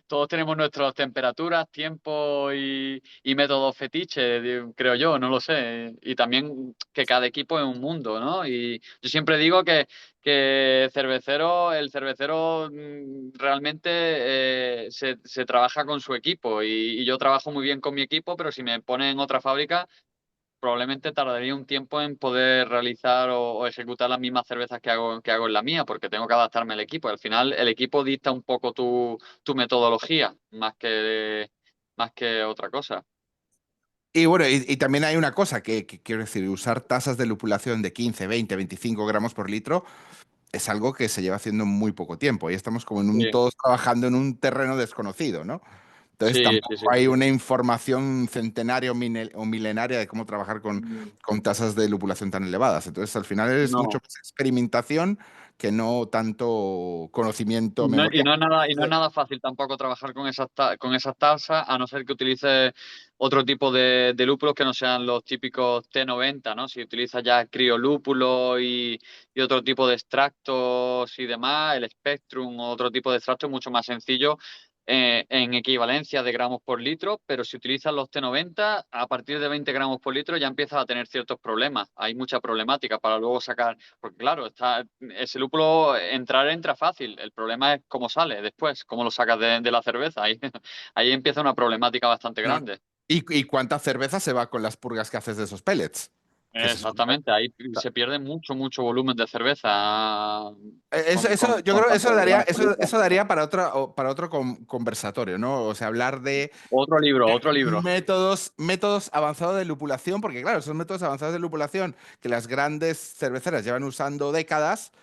Speaker 5: Todos tenemos nuestras temperaturas, tiempo y métodos fetiche, creo yo, no lo sé. Y también que cada equipo es un mundo, ¿no? Y yo siempre digo que el cervecero realmente se trabaja con su equipo y yo trabajo muy bien con mi equipo, pero si me ponen en otra fábrica probablemente tardaría un tiempo en poder realizar o ejecutar las mismas cervezas que hago en la mía, porque tengo que adaptarme al equipo. Al final, el equipo dicta un poco tu metodología, más que otra cosa.
Speaker 1: Y bueno, y también hay una cosa que quiero decir, usar tasas de lupulación de 15, 20, 25 gramos por litro es algo que se lleva haciendo muy poco tiempo. Y estamos como
Speaker 5: Sí,
Speaker 1: todos trabajando en un terreno desconocido, ¿no? Entonces
Speaker 5: sí, sí,
Speaker 1: tampoco
Speaker 5: sí.
Speaker 1: hay una información centenaria o milenaria de cómo trabajar
Speaker 5: Mm.
Speaker 1: con tasas de lupulación tan elevadas. Entonces al final es mucho
Speaker 5: No.
Speaker 1: más experimentación que no tanto conocimiento,
Speaker 5: Y
Speaker 1: memoria.
Speaker 5: no es nada fácil tampoco trabajar con esas tasas, a no ser que utilices otro tipo de lúpulos que no sean los típicos T90, ¿no? Si utilizas ya criolúpulo y otro tipo de extractos y demás, el Spectrum o otro tipo de extracto es mucho más sencillo en equivalencia de gramos por litro, pero si utilizas los T90, a partir de 20 gramos por litro ya empiezas a tener ciertos problemas. Hay mucha problemática para luego sacar, porque claro, ese lúpulo entra fácil. El problema es cómo sale después, cómo lo sacas de la cerveza. Ahí, ahí empieza una problemática bastante
Speaker 1: No.
Speaker 5: grande.
Speaker 1: Y cuánta cerveza se va con las purgas que haces de esos pellets? Que eso es
Speaker 5: Exactamente, ahí se pierde mucho volumen de cerveza
Speaker 1: Yo
Speaker 5: con
Speaker 1: creo que eso
Speaker 5: tantos
Speaker 1: daría,
Speaker 5: gramos por litro.
Speaker 1: eso daría para para otro conversatorio, ¿no? O sea, hablar de
Speaker 5: Otro libro.
Speaker 1: métodos avanzados de lupulación, porque claro, esos métodos avanzados de lupulación que las grandes cerveceras llevan usando décadas,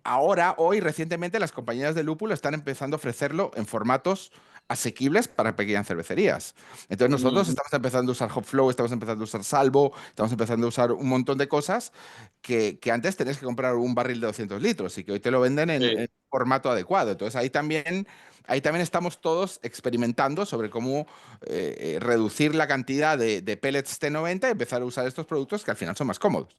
Speaker 1: ahora, hoy, recientemente, las compañías de lúpulo están empezando a ofrecerlo en formatos asequibles para pequeñas cervecerías. Entonces nosotros
Speaker 5: Mm,
Speaker 1: estamos empezando a usar Hopflow, estamos empezando a usar Salvo, estamos empezando a usar un montón de cosas que antes tenías que comprar un barril de 200 litros y que hoy te lo venden
Speaker 5: sí.
Speaker 1: en formato adecuado. Entonces ahí también estamos todos experimentando sobre cómo reducir la cantidad de pellets T90 y empezar a usar estos productos que al final son más cómodos.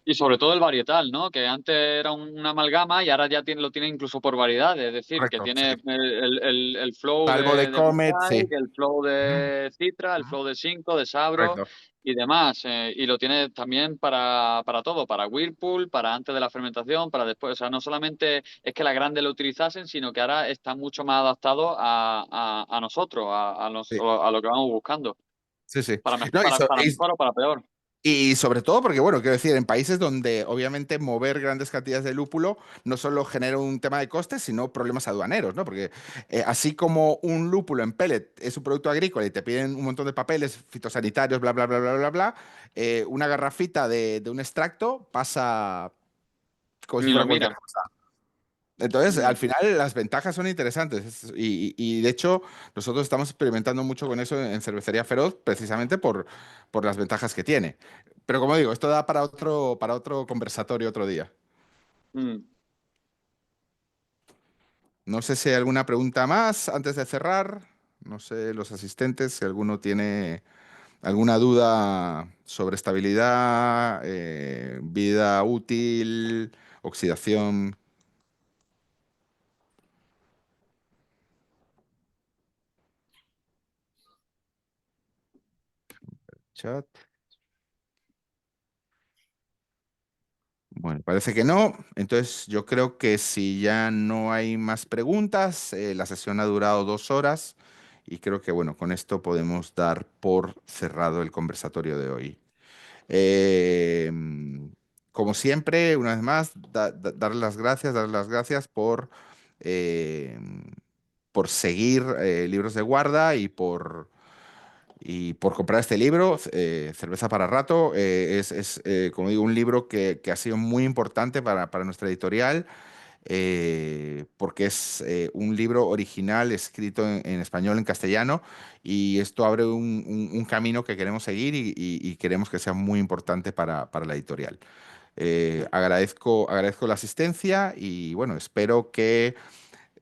Speaker 5: Y sobre todo el varietal, ¿no? Que antes era una amalgama y ahora ya lo tiene incluso por variedades. Es decir, que
Speaker 1: Correcto, sí.
Speaker 5: tiene el flow
Speaker 1: Salvo de
Speaker 5: de
Speaker 1: Comet, sí.
Speaker 5: Mosaic, el flow
Speaker 1: Ujú,
Speaker 5: de Citra, el
Speaker 1: ujú.
Speaker 5: flow de Cinco, de Sabro
Speaker 1: Correcto.
Speaker 5: y demás. Y lo tiene también para todo, para Whirlpool, para antes de la fermentación, para después. O sea, no solamente es que las grandes lo utilizasen, sino que ahora está mucho más adaptado a nosotros,
Speaker 1: Sí,
Speaker 5: a lo que vamos buscando,
Speaker 1: sí, sí.
Speaker 5: para,
Speaker 1: No,
Speaker 5: para mejor o para peor.
Speaker 1: y sobre todo porque, bueno, quiero decir, en países donde obviamente mover grandes cantidades de lúpulo no solo genera un tema de costes, sino problemas aduaneros, ¿no? Porque así como un lúpulo en pellet es un producto agrícola y te piden un montón de papeles fitosanitarios, bla, bla, bla, bla, bla, bla, una garrafita de un extracto pasa como si
Speaker 5: Ni lo
Speaker 1: fuera cualquier
Speaker 5: mira.
Speaker 1: cosa. Entonces, al
Speaker 5: Mm.
Speaker 1: final las ventajas son interesantes y, de hecho nosotros estamos experimentando mucho con eso en Cervecería Feroz precisamente por las ventajas que tiene. Pero como digo, esto da para otro conversatorio otro día.
Speaker 5: Mm.
Speaker 1: No sé si hay alguna pregunta más antes de cerrar. No sé, los asistentes, si alguno tiene alguna duda sobre estabilidad, vida útil, oxidación. Chat. Bueno, parece que no. Entonces yo creo que si ya no hay más preguntas, la sesión ha durado 2 horas y creo que bueno, con esto podemos dar por cerrado el conversatorio de hoy. Eh, Como siempre, una vez más, darles las gracias eh, por seguir Libros de Guarda y por comprar este libro, Cerveza para Rato. Como digo, un libro que ha sido muy importante para nuestra editorial, porque es un libro original escrito en español, en castellano, y esto abre un camino que queremos seguir y queremos que sea muy importante para la editorial. Agradezco la asistencia y bueno, espero que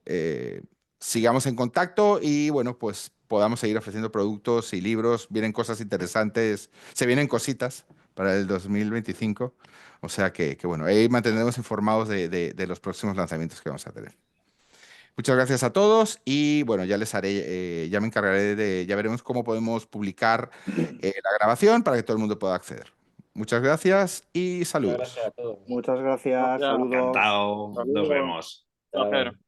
Speaker 1: eh, sigamos en contacto y bueno, pues podamos seguir ofreciendo productos y libros. Vienen cosas interesantes, se vienen cositas para el 2025. O sea que bueno, ahí mantendremos informados de los próximos lanzamientos que vamos a tener. Muchas gracias a todos y bueno, ya me encargaré ya veremos cómo podemos publicar la grabación para que todo el mundo pueda acceder. Muchas gracias y
Speaker 4: Muchas
Speaker 1: saludos.
Speaker 4: gracias a todos.
Speaker 2: Muchas gracias,
Speaker 6: Gracias.
Speaker 2: saludos.
Speaker 3: Encantado. Nos
Speaker 6: Saludos.
Speaker 3: vemos.
Speaker 6: Placer.